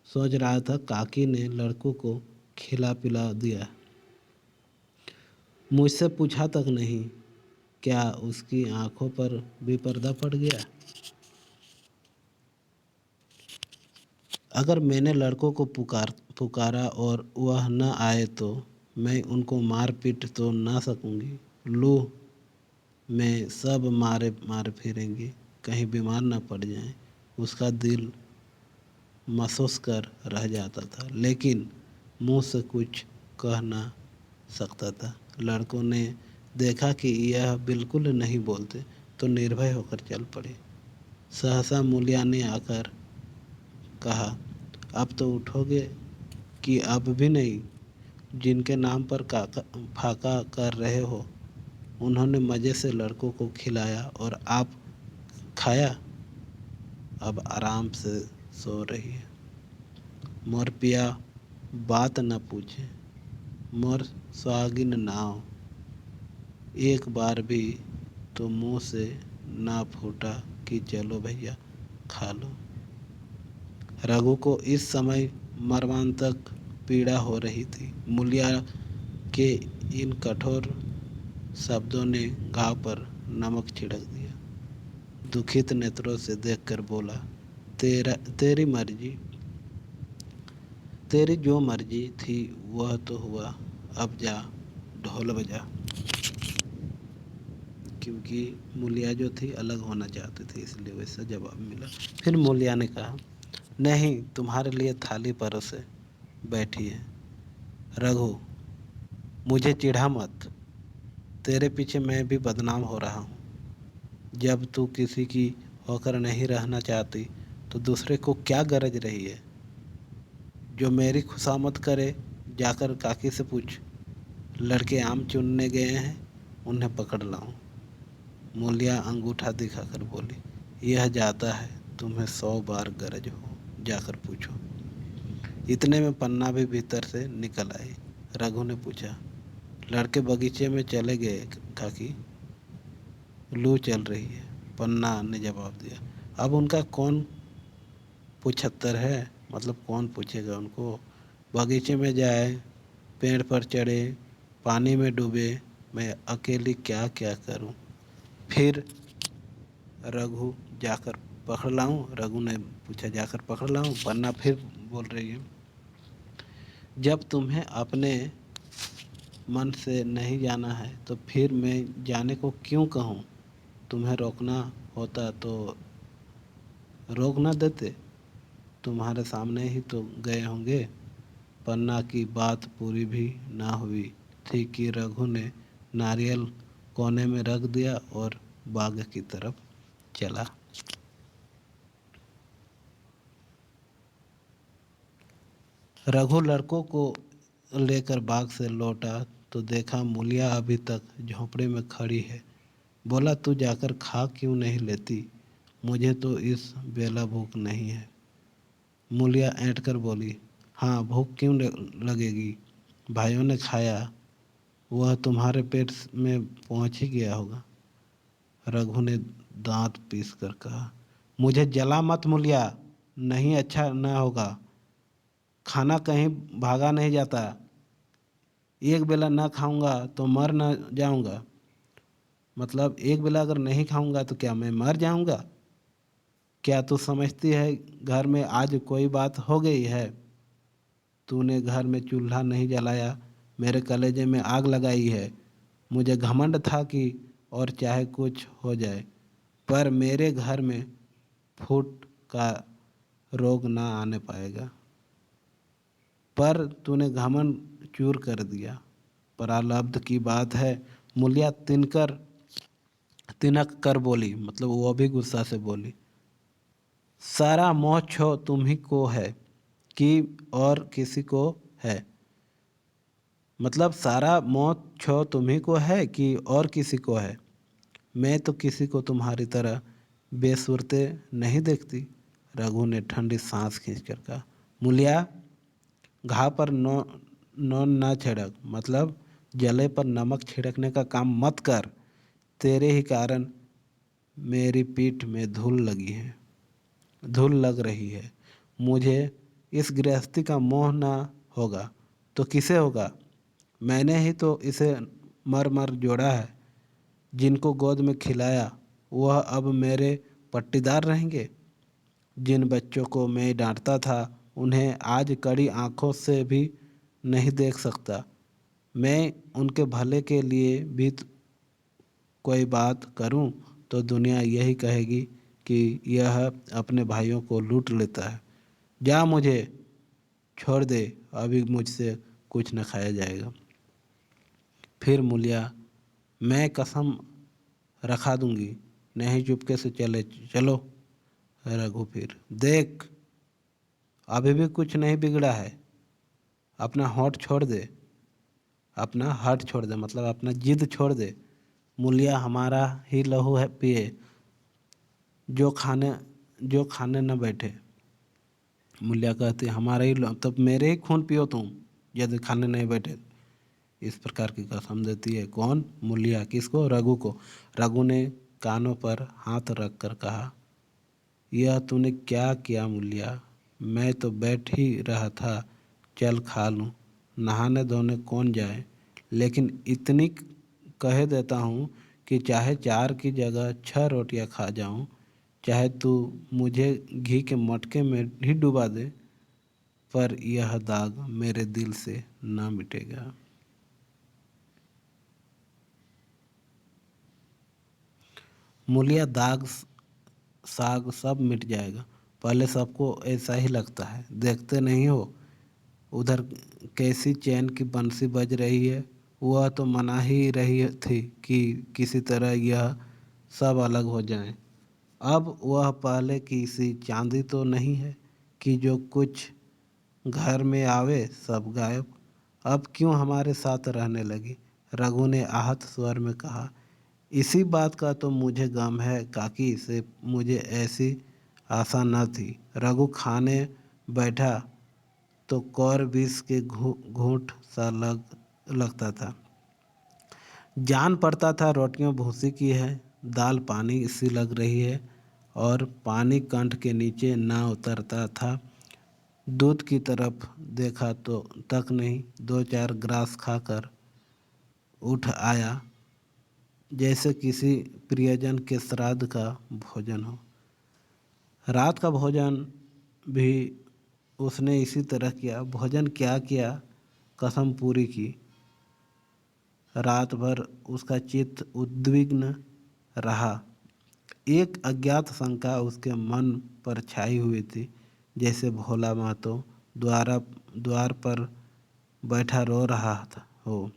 सोच रहा था, काकी ने लड़कों को खिला पिला दिया, मुझसे पूछा तक नहीं। क्या उसकी आंखों पर भी पर्दा पड़ गया? अगर मैंने लड़कों को पुकारा और वह न आए तो मैं उनको मार पीट तो ना सकूंगी। लू में सब मारे मारे फिरेंगे, कहीं बीमार न पड़ जाएं। उसका दिल महसूस कर रह जाता था, लेकिन मुंह से कुछ कह ना सकता था। लड़कों ने देखा कि यह बिल्कुल नहीं बोलते तो निर्भय होकर चल पड़े। सहसा मूलिया ने आकर कहा, अब तो उठोगे कि अब भी नहीं? जिनके नाम पर फाका कर रहे हो, उन्होंने मज़े से लड़कों को खिलाया और आप खाया। अब आराम से सो रही है। मोर पिया बात न पूछे, मोर सुहागिन नाव, एक बार भी तो मुंह से ना फूटा कि चलो भैया खा लो। रघु को इस समय मर्मांतक पीड़ा हो रही थी। मूलिया के इन कठोर शब्दों ने घाव पर नमक छिड़क दिया। दुखित नेत्रों से देखकर बोला, तेरी मर्जी, तेरी जो मर्जी थी वह तो हुआ, अब जा ढोल बजा। क्योंकि मूलिया जो थी अलग होना चाहती थी, इसलिए वैसा जवाब मिला। फिर मूलिया ने कहा, नहीं, तुम्हारे लिए थाली परोसे बैठी है। रघु, मुझे चिढ़ा मत, तेरे पीछे मैं भी बदनाम हो रहा हूँ। जब तू किसी की होकर नहीं रहना चाहती तो दूसरे को क्या गरज रही है? जो मेरी खुशामद करे, जाकर काकी से पूछ। लड़के आम चुनने गए हैं, उन्हें पकड़ लाऊं। मूलिया अंगूठा दिखाकर बोली, यह जाता है, तुम्हें 100 बार गरज हो, जाकर पूछो। इतने में पन्ना भी भीतर से निकल आई। रघु ने पूछा, लड़के बगीचे में चले गए काकी, लू चल रही है। पन्ना ने जवाब दिया, अब उनका कौन पूछत्तर है, मतलब कौन पूछेगा उनको। बगीचे में जाए, पेड़ पर चढ़े, पानी में डूबे, मैं अकेली क्या क्या करूं। फिर रघु, जाकर पकड़ लाऊं? रघु ने पूछा, जाकर पकड़ लाऊं? पन्ना फिर बोल रही है, जब तुम्हें अपने मन से नहीं जाना है तो फिर मैं जाने को क्यों कहूँ? तुम्हें रोकना होता तो रोक ना देते, तुम्हारे सामने ही तो गए होंगे। पन्ना की बात पूरी भी ना हुई थी कि रघु ने नारियल कोने में रख दिया और बाग की तरफ चला। रघु लड़कों को लेकर बाग से लौटा तो देखा मूलिया अभी तक झोंपड़े में खड़ी है। बोला, तू जाकर खा क्यों नहीं लेती? मुझे तो इस बेला भूख नहीं है। मूलिया ऐंठ कर बोली, हाँ भूख क्यों लगेगी, भाइयों ने खाया, वह तुम्हारे पेट में पहुंच ही गया होगा। रघु ने दांत पीस कर कहा, मुझे जला मत मूलिया, नहीं अच्छा न होगा। खाना कहीं भागा नहीं जाता, एक बेला ना खाऊंगा तो मर न जाऊंगा। मतलब एक बेला अगर नहीं खाऊंगा तो क्या मैं मर जाऊंगा? क्या तू समझती है घर में आज कोई बात हो गई है? तूने घर में चूल्हा नहीं जलाया, मेरे कलेजे में आग लगाई है। मुझे घमंड था कि और चाहे कुछ हो जाए पर मेरे घर में फूट का रोग ना आने पाएगा। पर तूने घमंड चूर कर दिया। प्रारब्ध की बात है। मूलिया तिनक कर बोली, मतलब वो भी गुस्सा से बोली, सारा मोह छो तुम्ही को है कि और किसी को है? मतलब सारा मोह छो तुम्ही को है कि और किसी को है? मैं तो किसी को तुम्हारी तरह बेसुरते नहीं देखती। रघु ने ठंडी सांस खींचकर कहा, मूलिया, घाव पर नोन ना छिड़क, मतलब जले पर नमक छिड़कने का काम मत कर। तेरे ही कारण मेरी पीठ में धूल लग रही है। मुझे इस गृहस्थी का मोह ना होगा तो किसे होगा? मैंने ही तो इसे मर मर जोड़ा है। जिनको गोद में खिलाया वह अब मेरे पट्टीदार रहेंगे। जिन बच्चों को मैं डांटता था उन्हें आज कड़ी आंखों से भी नहीं देख सकता। मैं उनके भले के लिए भी कोई बात करूं तो दुनिया यही कहेगी कि यह अपने भाइयों को लूट लेता है। जा, मुझे छोड़ दे, अभी मुझसे कुछ न खाया जाएगा। फिर मूलिया, मैं कसम रखा दूंगी, नहीं चुपके से चलो। रघु फिर, देख, अभी भी कुछ नहीं बिगड़ा है, अपना होठ छोड़ दे, अपना हट छोड़ दे, मतलब अपना जिद छोड़ दे। मूलिया हमारा ही लहू है पिए, जो खाने न बैठे। मूलिया कहती, हमारा ही तब मेरे ही खून पियो तुम, यदि खाने नहीं बैठे। इस प्रकार की कसम देती है। कौन? मूलिया। किसको? रघु को। रघु ने कानों पर हाथ रख कर कहा, यह तूने क्या किया मूलिया? मैं तो बैठ ही रहा था, चल खा लूँ, नहाने धोने कौन जाए। लेकिन इतनी कह देता हूँ कि चाहे 4 की जगह 6 रोटियाँ खा जाऊँ, चाहे तू मुझे घी के मटके में ही डुबा दे, पर यह दाग मेरे दिल से ना मिटेगा। मूलिया, दाग साग सब मिट जाएगा। पहले सबको ऐसा ही लगता है, देखते नहीं हो उधर कैसी चैन की बंसी बज रही है। वह तो मना ही रही थी कि किसी तरह यह सब अलग हो जाएं। अब वह पहले की सी चांदी तो नहीं है कि जो कुछ घर में आवे सब गायब। अब क्यों हमारे साथ रहने लगी? रघु ने आहत स्वर में कहा, इसी बात का तो मुझे गम है काकी, से मुझे ऐसी आशा न थी। रघु खाने बैठा तो कौर विष के घूंट सा लगता था। जान पड़ता था रोटियां भूसी की है, दाल पानी सी लग रही है, और पानी कंठ के नीचे ना उतरता था। दूध की तरफ देखा तो तक नहीं, 2-4 ग्रास खाकर उठ आया जैसे किसी प्रियजन के श्राद्ध का भोजन हो। रात का भोजन भी उसने इसी तरह किया। भोजन क्या किया, कसम पूरी की। रात भर उसका चित्त उद्विग्न रहा। एक अज्ञात शंका उसके मन पर छाई हुई थी, जैसे भोला मातो द्वार पर बैठा रो रहा था हो।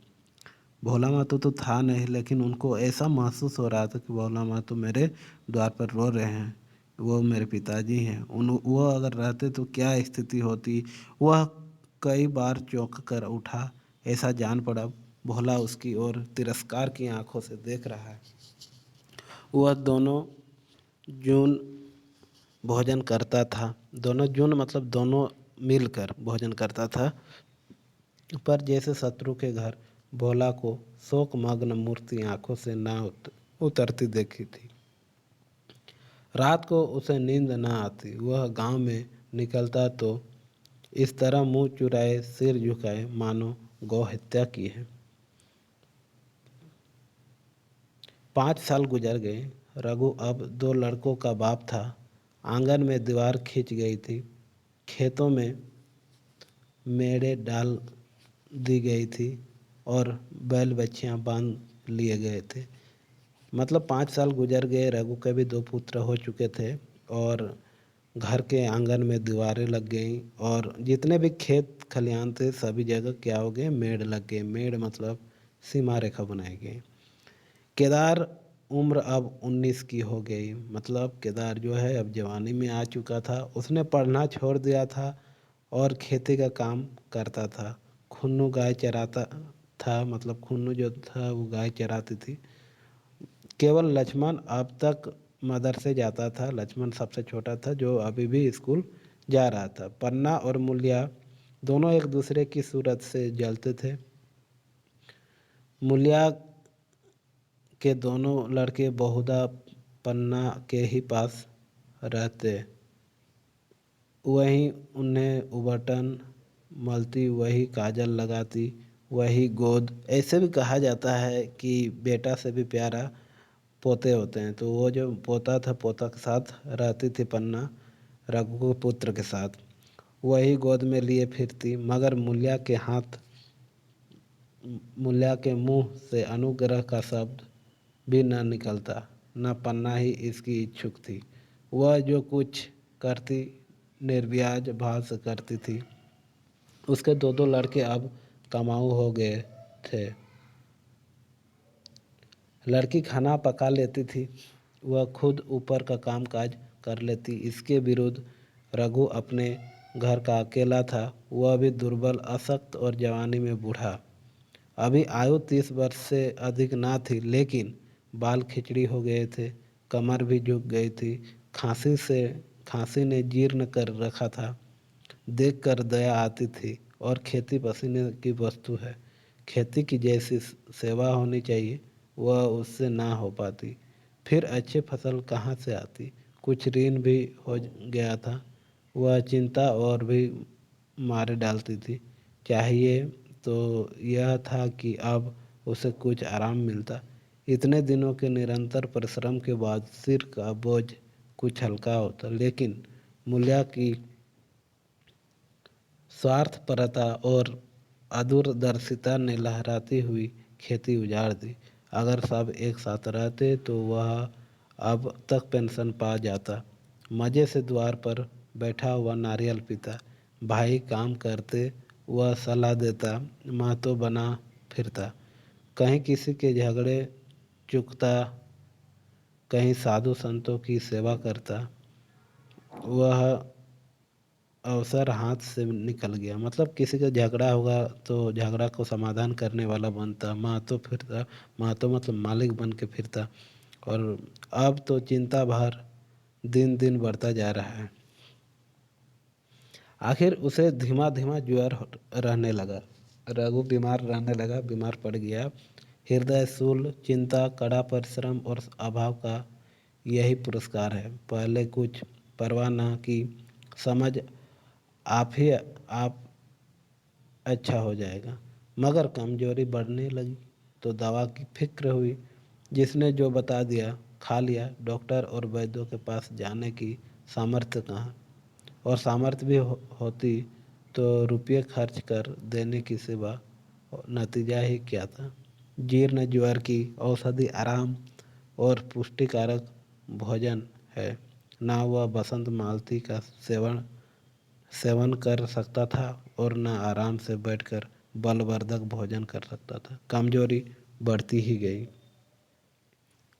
भोला मातो तो था नहीं, लेकिन उनको ऐसा महसूस हो रहा था कि भोला मातो मेरे द्वार पर रो रहे हैं, वो मेरे पिताजी हैं। वो अगर रहते तो क्या स्थिति होती। वह कई बार चौंक कर उठा। ऐसा जान पड़ा भोला उसकी ओर तिरस्कार की आंखों से देख रहा है। वह दोनों जून भोजन करता था। दोनों जून मतलब दोनों मिलकर भोजन करता था। पर जैसे शत्रु के घर भोला को शोकमग्न मूर्ति आंखों से ना उतरती देखी थी। रात को उसे नींद न आती। वह गांव में निकलता तो इस तरह मुंह चुराए सिर झुकाए मानो गौ हत्या की है। 5 साल गुजर गए। रघु अब 2 लड़कों का बाप था। आंगन में दीवार खींच गई थी। खेतों में मेड़े डाल दी गई थी और बैल बच्चियां बांध लिए गए थे। मतलब 5 साल गुजर गए। रघु के भी 2 पुत्र हो चुके थे और घर के आंगन में दीवारें लग गई और जितने भी खेत खलिहान थे सभी जगह क्या हो गए, मेड़ लग गए। मेड़ मतलब सीमा रेखा बनाई गई। केदार उम्र अब 19 की हो गई। मतलब केदार जो है अब जवानी में आ चुका था। उसने पढ़ना छोड़ दिया था और खेती का काम करता था। खुन्नू गाय चराता था। मतलब खुन्नू जो था वो गाय चराती थी। केवल लक्ष्मण अब तक मदरसे जाता था। लक्ष्मण सबसे छोटा था जो अभी भी स्कूल जा रहा था। पन्ना और मूलिया दोनों एक दूसरे की सूरत से जलते थे। मूलिया के दोनों लड़के बहुधा पन्ना के ही पास रहते। वही उन्हें उबटन मलती, वही काजल लगाती, वही गोद। ऐसे भी कहा जाता है कि बेटा से भी प्यारा पोते होते हैं। तो वो जो पोता था, पोता के साथ रहती थी पन्ना रघु पुत्र के साथ। वही गोद में लिए फिरती। मगर मूल्या के मुंह से अनुग्रह का शब्द भी न निकलता। न पन्ना ही इसकी इच्छुक थी। वह जो कुछ करती निर्व्याज भाव से करती थी। उसके 2 लड़के अब कमाऊ हो गए थे। लड़की खाना पका लेती थी। वह खुद ऊपर का काम काज कर लेती। इसके विरुद्ध रघु अपने घर का अकेला था। वह भी दुर्बल, अशक्त और जवानी में बूढ़ा। अभी आयु 30 वर्ष से अधिक ना थी, लेकिन बाल खिचड़ी हो गए थे। कमर भी झुक गई थी। खांसी ने जीर्ण कर रखा था। देखकर दया आती थी। और खेती पसीने की वस्तु है। खेती की जैसी सेवा होनी चाहिए वह उससे ना हो पाती। फिर अच्छी फसल कहाँ से आती। कुछ ऋण भी हो गया था। वह चिंता और भी मारे डालती थी। चाहिए तो यह था कि अब उसे कुछ आराम मिलता। इतने दिनों के निरंतर परिश्रम के बाद सिर का बोझ कुछ हल्का होता। लेकिन मूल्या की स्वार्थपरता और अदूरदर्शिता ने लहराती हुई खेती उजाड़ दी। अगर सब एक साथ रहते तो वह अब तक पेंशन पा जाता। मज़े से द्वार पर बैठा हुआ नारियल पीता। भाई काम करते वह सलाह देता। माँ तो बना फिरता। कहीं किसी के झगड़े चुकता, कहीं साधु संतों की सेवा करता। वह अवसर हाथ से निकल गया। मतलब किसी का झगड़ा होगा तो झगड़ा को समाधान करने वाला बनता। माँ तो मतलब मालिक बन के फिरता। और अब तो चिंता भार दिन दिन बढ़ता जा रहा है। आखिर उसे धीमा धीमा ज्वर रहने लगा। रघु बीमार रहने लगा, बीमार पड़ गया। हृदय शूल, चिंता, कड़ा परिश्रम और अभाव का यही पुरस्कार है। पहले कुछ परवाह न की। समझ आप अच्छा हो जाएगा। मगर कमजोरी बढ़ने लगी तो दवा की फिक्र हुई। जिसने जो बता दिया खा लिया। डॉक्टर और वैद्यों के पास जाने की सामर्थ्य कहाँ। और सामर्थ्य भी होती तो रुपये खर्च कर देने की सिवा नतीजा ही क्या था। जीर्ण ज्वर की औषधि आराम और पुष्टिकारक भोजन है। ना वह बसंत मालती का सेवन कर सकता था और न आराम से बैठकर बलवर्धक भोजन कर सकता था। कमजोरी बढ़ती ही गई।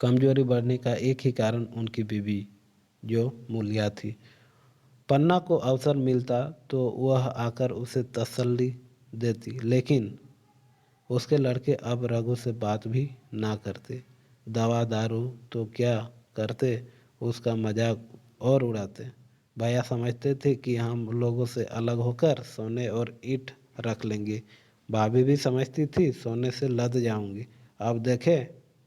कमजोरी बढ़ने का एक ही कारण उनकी बीवी जो मूलिया थी। पन्ना को अवसर मिलता तो वह आकर उसे तसल्ली देती, लेकिन उसके लड़के अब रघु से बात भी ना करते। दवा दारू तो क्या करते, उसका मजाक और उड़ाते। भैया समझते थे कि हम लोगों से अलग होकर सोने और ईंट रख लेंगे। भाभी भी समझती थी सोने से लद जाऊंगी। अब देखे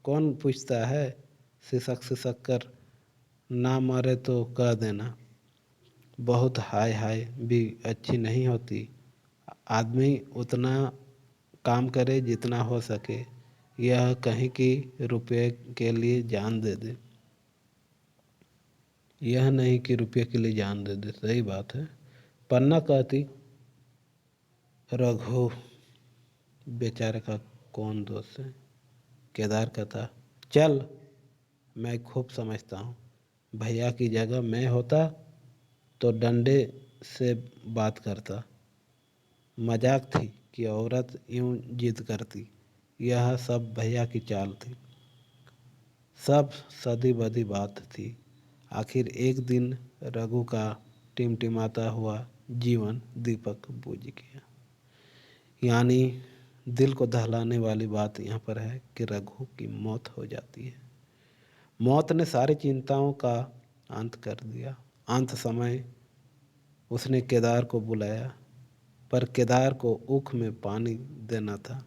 कौन पूछता है, सिसक सिसक कर ना मरे तो कह देना। बहुत हाय हाय भी अच्छी नहीं होती। आदमी उतना काम करे जितना हो सके, यह कहीं की रुपये के लिए जान दे दे, यह नहीं कि रुपये के लिए जान दे दे। सही बात है। पन्ना कहती, रघु बेचारे का कौन दोष है। केदार कहता, चल मैं खूब समझता हूँ, भैया की जगह मैं होता तो डंडे से बात करता। मजाक थी कि औरत यूं जिद करती। यह सब भैया की चाल थी, सब सदी बदी बात थी। आखिर एक दिन रघु का टिमटिमाता हुआ जीवन दीपक बुझ गया। यानी दिल को दहलाने वाली बात यहाँ पर है कि रघु की मौत हो जाती है। मौत ने सारी चिंताओं का अंत कर दिया। अंत समय उसने केदार को बुलाया, पर केदार को ऊख में पानी देना था।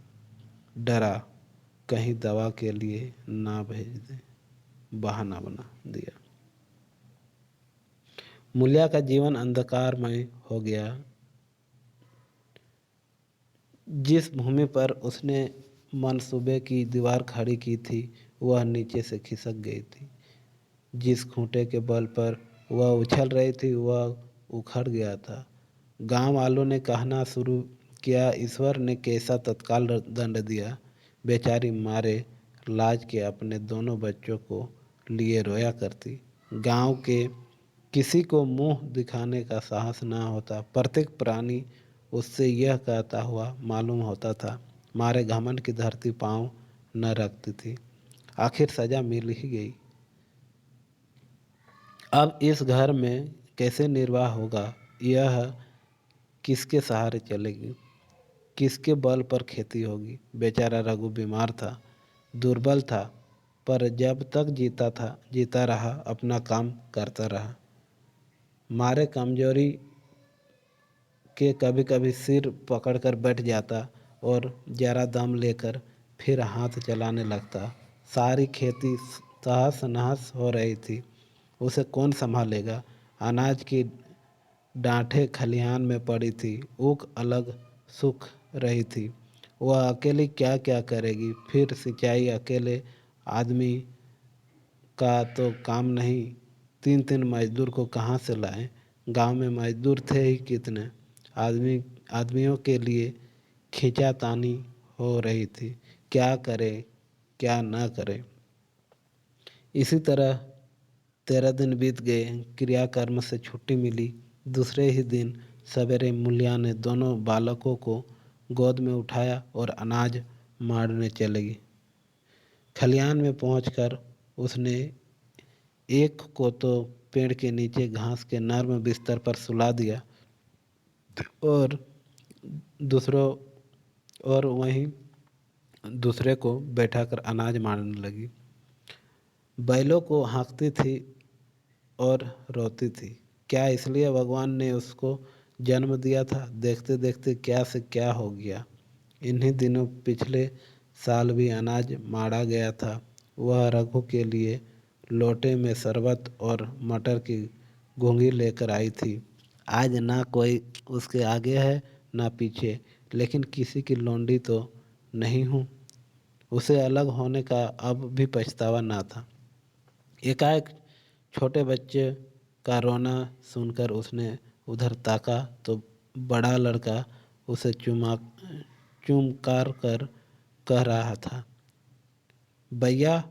डरा कहीं दवा के लिए ना भेज दे, बहाना बना दिया। मूल्या का जीवन अंधकारमय हो गया। जिस भूमि पर उसने मनसूबे की दीवार खड़ी की थी वह नीचे से खिसक गई थी। जिस खूंटे के बल पर वह उछल रही थी वह उखड़ गया था। गांव वालों ने कहना शुरू किया, ईश्वर ने कैसा तत्काल दंड दिया। बेचारी मारे लाज के अपने दोनों बच्चों को लिए रोया करती। गांव के किसी को मुंह दिखाने का साहस ना होता। प्रत्येक प्राणी उससे यह कहता हुआ मालूम होता था, मारे घमंड की धरती पांव न रखती थी। आखिर सजा मिल ही गई। अब इस घर में कैसे निर्वाह होगा, यह किसके सहारे चलेगी, किसके बल पर खेती होगी। बेचारा रघु बीमार था, दुर्बल था, पर जब तक जीता रहा अपना काम करता रहा। मारे कमजोरी के कभी कभी सिर पकड़कर बैठ जाता और जरा दम लेकर फिर हाथ चलाने लगता। सारी खेती तहस नहस हो रही थी, उसे कौन संभालेगा। अनाज की डांठें खलिहान में पड़ी थी, ऊख अलग सूख रही थी। वह अकेली क्या क्या करेगी। फिर सिंचाई अकेले आदमी का तो काम नहीं, तीन तीन मजदूर को कहाँ से लाएं। गांव में मजदूर थे ही कितने। आदमियों के लिए खींचातानी हो रही थी, क्या करे क्या न करे। इसी तरह 13 दिन बीत गए। क्रियाकर्म से छुट्टी मिली। दूसरे ही दिन सवेरे मूल्या ने दोनों बालकों को गोद में उठाया और अनाज मारने चलेगी। खलिहान में पहुंचकर उसने एक को तो पेड़ के नीचे घास के नर्म बिस्तर पर सुला दिया और दूसरों और वहीं दूसरे को बैठाकर अनाज मारने लगी। बैलों को हाँकती थी और रोती थी। क्या इसलिए भगवान ने उसको जन्म दिया था। देखते देखते क्या से क्या हो गया। इन्हीं दिनों पिछले साल भी अनाज मारा गया था। वह रघु के लिए लोटे में शरबत और मटर की घुंगी लेकर आई थी। आज ना कोई उसके आगे है ना पीछे, लेकिन किसी की लौंडी तो नहीं हूँ। उसे अलग होने का अब भी पछतावा ना था। एकाएक छोटे बच्चे का रोना सुनकर उसने उधर ताका तो बड़ा लड़का उसे चुमकार कर कह रहा था, भैया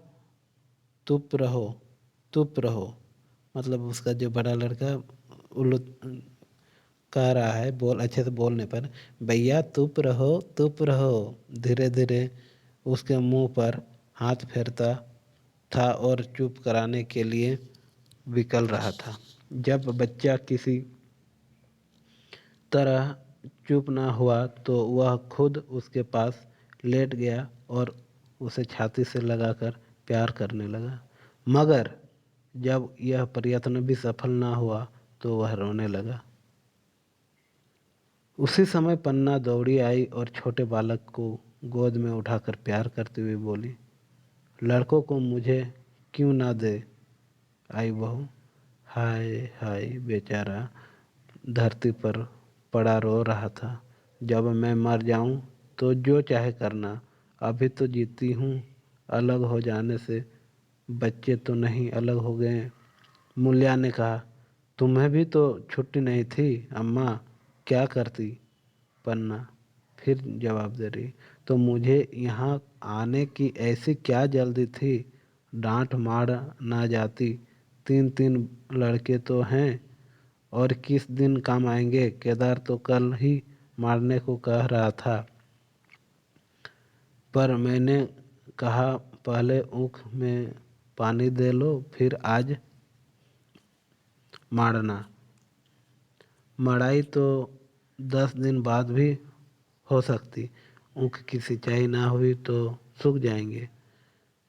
चुप रहो, चुप रहो। मतलब उसका जो बड़ा लड़का उल्लू कह रहा है, बोल अच्छे से बोलने पर, भैया चुप रहो चुप रहो। धीरे धीरे उसके मुंह पर हाथ फेरता था और चुप कराने के लिए विकल रहा था। जब बच्चा किसी तरह चुप न हुआ तो वह खुद उसके पास लेट गया और उसे छाती से लगाकर प्यार करने लगा। मगर जब यह प्रयत्न भी सफल ना हुआ तो वह रोने लगा। उसी समय पन्ना दौड़ी आई और छोटे बालक को गोद में उठाकर प्यार करते हुए बोली, लड़कों को मुझे क्यों ना दे आई बहू। हाय हाय बेचारा धरती पर पड़ा रो रहा था। जब मैं मर जाऊं तो जो चाहे करना, अभी तो जीती हूँ। अलग हो जाने से बच्चे तो नहीं अलग हो गए। मूल्या ने कहा, तुम्हें भी तो छुट्टी नहीं थी अम्मा, क्या करती। पन्ना फिर जवाब दे रही, तो मुझे यहाँ आने की ऐसी क्या जल्दी थी, डांट मार ना जाती। तीन तीन लड़के तो हैं और किस दिन काम आएंगे। केदार तो कल ही मारने को कह रहा था, पर मैंने कहा पहले ऊख में पानी दे लो फिर आज मारना। मड़ाई तो 10 दिन बाद भी हो सकती। ऊख की सिंचाई ना हुई तो सूख जाएंगे।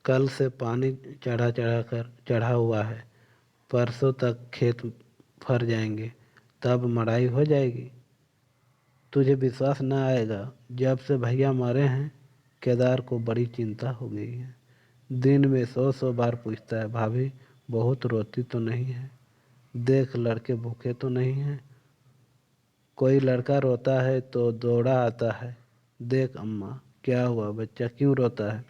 कल से पानी चढ़ा हुआ है, परसों तक खेत भर जाएंगे, तब मड़ाई हो जाएगी। तुझे विश्वास न आएगा, जब से भैया मरे हैं केदार को बड़ी चिंता हो गई है। दिन में 100 बार पूछता है, भाभी बहुत रोती तो नहीं है, देख लड़के भूखे तो नहीं हैं। कोई लड़का रोता है तो दौड़ा आता है, देख अम्मा क्या हुआ, बच्चा क्यों रोता है।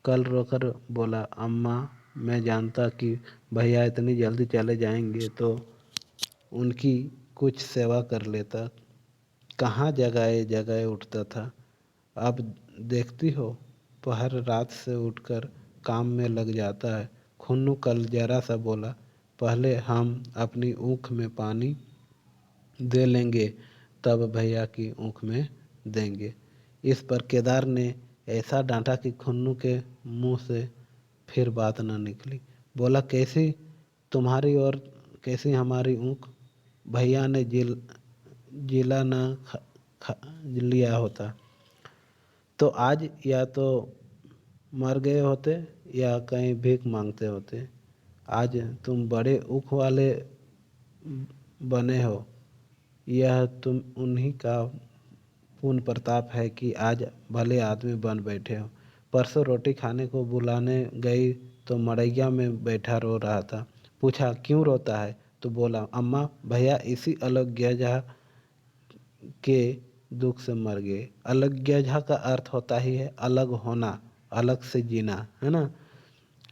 कल रोकर बोला, अम्मा मैं जानता कि भैया इतनी जल्दी चले जाएंगे तो उनकी कुछ सेवा कर लेता। कहाँ जगाए जगाए उठता था। अब देखती हो पहर रात से उठकर काम में लग जाता है। खुन्नू कल जरा सा बोला, पहले हम अपनी ऊख में पानी दे लेंगे तब भैया की ऊख में देंगे। इस पर केदार ने ऐसा डांटा कि खुन्नू के मुंह से फिर बात न निकली। बोला, कैसी तुम्हारी और कैसी हमारी ऊख। भैया ने जिला न लिया होता तो आज या तो मर गए होते या कहीं भीख मांगते होते। आज तुम बड़े ऊख वाले बने हो, यह तुम उन्हीं का पूर्ण प्रताप है कि आज भले आदमी बन बैठे हो। परसों रोटी खाने को बुलाने गई तो मड़ैया में बैठा रो रहा था। पूछा क्यों रोता है तो बोला, अम्मा भैया इसी अलोग्यजा के दुख से मर गए। अलोग्यजा का अर्थ होता ही है अलग होना, अलग से जीना, है ना।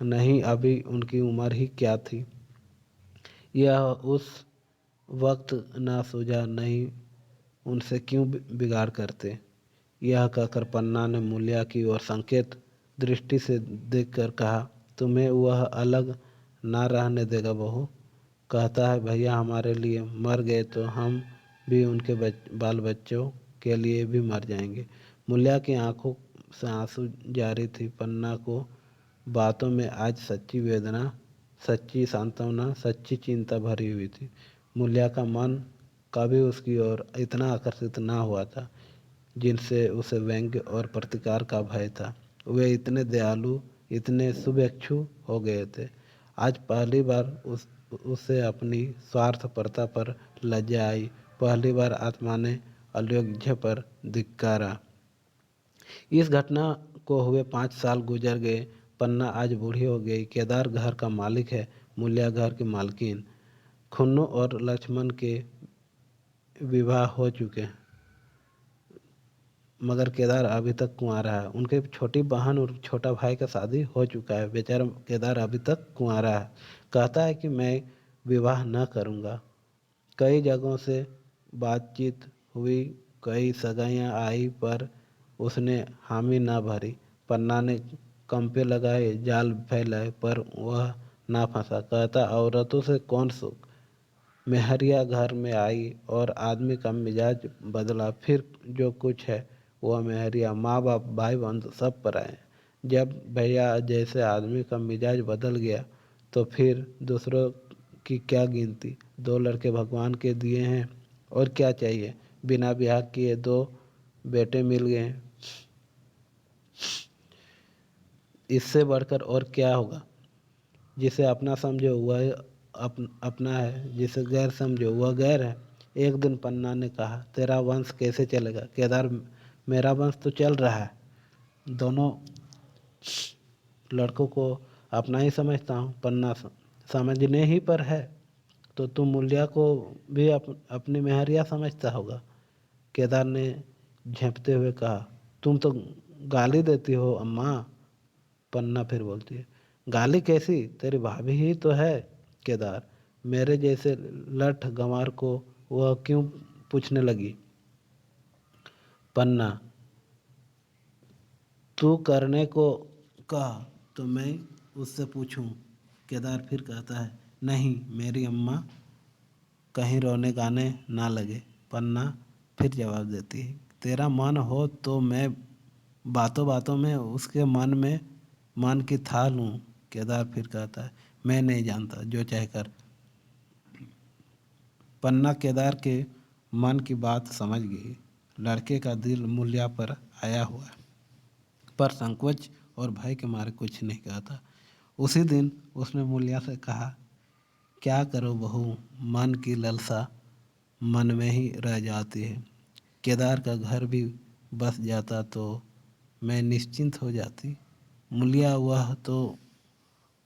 नहीं अभी उनकी उम्र ही क्या थी। यह उस वक्त ना सूझा, नहीं उनसे क्यों बिगाड़ करते। यह कहकर पन्ना ने मूल्या की ओर संकेत दृष्टि से देखकर कहा, तुम्हें वह अलग ना रहने देगा बहू। कहता है भैया हमारे लिए मर गए तो हम भी उनके बाल बच्चों के लिए भी मर जाएंगे। मूल्या की आंखों से आंसू जारी थी। पन्ना को बातों में आज सच्ची वेदना, सच्ची सांत्वना, सच्ची चिंता भरी हुई थी। मूल्या का मन कभी उसकी ओर इतना आकर्षित ना हुआ था जिनसे उसे व्यंग्य और प्रतिकार का भय था। वे इतने दयालु, इतने शुभेच्छु हो गए थे। आज पहली बार उसे अपनी स्वार्थपरता पर लज्जा आई। पहली बार आत्मा ने अयोग्य पर धिक्कारा। इस घटना को हुए 5 साल गुजर गए। पन्ना आज बूढ़ी हो गई। केदार घर का मालिक है, मूल्या घर की मालकिन। खुन्नू और लक्ष्मण के विवाह हो चुके हैं मगर केदार अभी तक कुंवारा है। उनके छोटी बहन और छोटा भाई का शादी हो चुका है। बेचारा केदार अभी तक कुंवारा है। कहता है कि मैं विवाह न करूँगा। कई जगहों से बातचीत हुई, कई सगाइयाँ आई पर उसने हामी ना भरी। पन्ना ने कंपे लगाए, जाल फैलाए पर वह ना फंसा। कहता औरतों से कौन सुख। मेहरिया घर में आई और आदमी का मिजाज बदला। फिर जो कुछ है वह मेहरिया, माँ बाप भाई बंधु सब पर आए। जब भैया जैसे आदमी का मिजाज बदल गया तो फिर दूसरों की क्या गिनती। 2 लड़के भगवान के दिए हैं और क्या चाहिए। बिना ब्याह किए 2 बेटे मिल गए, इससे बढ़कर और क्या होगा। जिसे अपना समझो वह अपना है, जिसे गैर समझो वह गैर है। एक दिन पन्ना ने कहा, तेरा वंश कैसे चलेगा? केदार, मेरा वंश तो चल रहा है। दोनों लड़कों को अपना ही समझता हूँ। पन्ना समझने ही पर है तो तुम मूल्या को भी अपनी मेहरिया समझता होगा। केदार ने झेंपते हुए कहा, तुम तो गाली देती हो अम्मा। पन्ना फिर बोलती है, गाली कैसी? तेरी भाभी ही तो है। केदार, मेरे जैसे लठ गंवार को वह क्यों पूछने लगी? पन्ना, तू करने को कहा तो मैं उससे पूछूं? केदार फिर कहता है, नहीं, मेरी अम्मा कहीं रोने गाने ना लगे। पन्ना फिर जवाब देती है, तेरा मन हो तो मैं बातों बातों में उसके मन की था लूँ। केदार फिर कहता है, मैं नहीं जानता, जो चाहे कर। पन्ना केदार के मन की बात समझ गई। लड़के का दिल मूल्या पर आया हुआ है, पर संकोच और भय के मारे कुछ नहीं कहता। उसी दिन उसने मूल्या से कहा, क्या करो बहू, मन की ललसा मन में ही रह जाती है। केदार का घर भी बस जाता तो मैं निश्चिंत हो जाती। मूल्या वह तो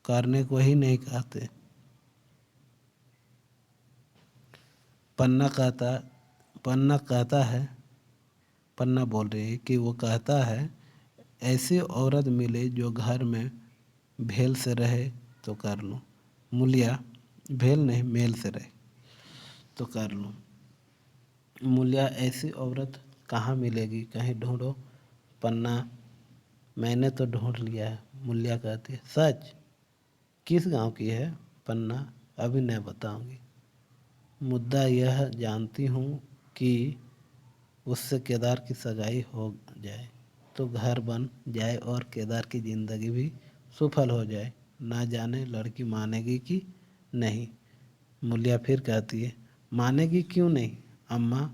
करने को ही नहीं कहते। पन्ना कहता पन्ना कहता है पन्ना बोल रही है कि वो कहता है, ऐसी औरत मिले जो घर में भेल से रहे तो कर लूँ। मूल्या, भेल नहीं, मेल से रहे तो कर लूँ। मूल्या, ऐसी औरत कहाँ मिलेगी, कहीं ढूंढो। पन्ना, मैंने तो ढूंढ लिया है। मूल्या कहती है, सच? किस गांव की है? पन्ना, अभी नहीं बताऊंगी। मुद्दा यह जानती हूँ कि उससे केदार की सगाई हो जाए तो घर बन जाए और केदार की ज़िंदगी भी सफल हो जाए। ना जाने लड़की मानेगी कि नहीं। मूल्या फिर कहती है, मानेगी क्यों नहीं अम्मा?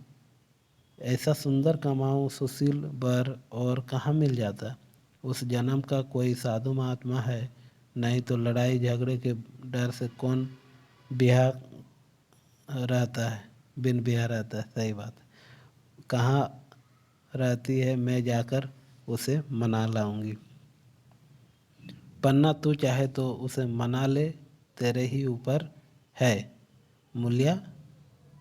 ऐसा सुंदर कमाऊँ सुशील बर और कहाँ मिल जाता? उस जन्म का कोई साधु महात्मा है? नहीं तो लड़ाई झगड़े के डर से कौन ब्याह रहता है, बिन ब्याह रहता है। सही बात। कहाँ रहती है, मैं जाकर उसे मना लाऊंगी। पन्ना, तू चाहे तो उसे मना ले, तेरे ही ऊपर है। मूल्या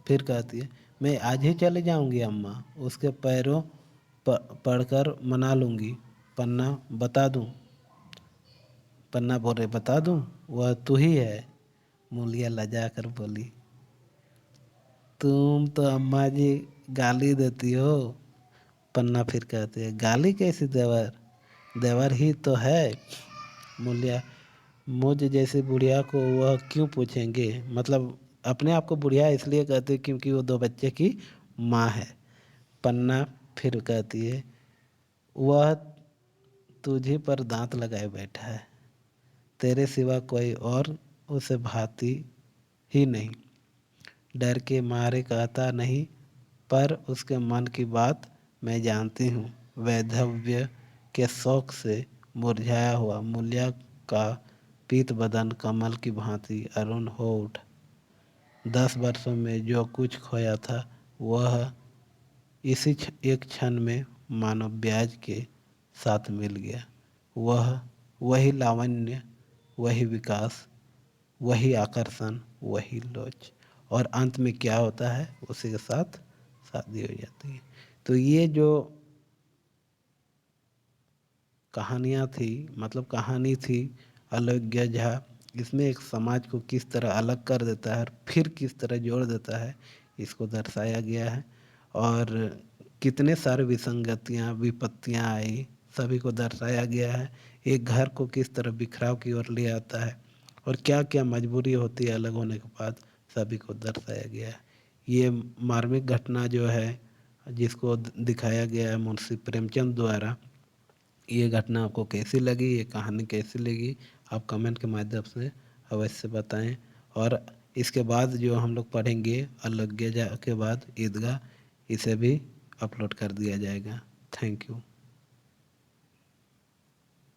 फिर कहती है, मैं आज ही चले जाऊंगी अम्मा, उसके पैरों पड़कर मना लूंगी। पन्ना, बता दूं? पन्ना बोल रहे, बता दूं, वह तू ही है। मूलिया लजा कर बोली, तुम तो अम्मा जी गाली देती हो। पन्ना फिर कहते हैं, गाली कैसी देवर? देवर ही तो है। मूलिया, मुझ जैसी बुढ़िया को वह क्यों पूछेंगे? मतलब अपने आप को बुढ़िया इसलिए कहते क्योंकि वो 2 बच्चे की माँ है। पन्ना फिर कहती है, वह तुझे पर दांत लगाए बैठा है, तेरे सिवा कोई और उसे भाती ही नहीं। डर के मारे कहता नहीं, पर उसके मन की बात मैं जानती हूँ। वैधव्य के शौक से मुरझाया हुआ मूल्या का पीत बदन कमल की भांति अरुण हो उठा। 10 वर्षों में जो कुछ खोया था वह इसी एक क्षण में मानो ब्याज के साथ मिल गया। वह वही लावण्य, वही विकास, वही आकर्षण, वही लोच। और अंत में क्या होता है, उसी के साथ शादी हो जाती है। तो ये जो कहानियाँ थी, मतलब कहानी थी अलोग्य झा, इसमें एक समाज को किस तरह अलग कर देता है और फिर किस तरह जोड़ देता है, इसको दर्शाया गया है। और कितने सारे विसंगतियाँ विपत्तियाँ आई, सभी को दर्शाया गया है। एक घर को किस तरह बिखराव की ओर ले आता है और क्या क्या मजबूरी होती है अलग होने के बाद, सभी को दर्शाया गया है। ये मार्मिक घटना जो है जिसको दिखाया गया है मुंशी प्रेमचंद द्वारा, ये घटना आपको कैसी लगी, ये कहानी कैसी लगी, आप कमेंट के माध्यम से अवश्य बताएं। और इसके बाद जो हम लोग पढ़ेंगे अलोग्य के बाद ईदगाह, इसे भी अपलोड कर दिया जाएगा। Thank you.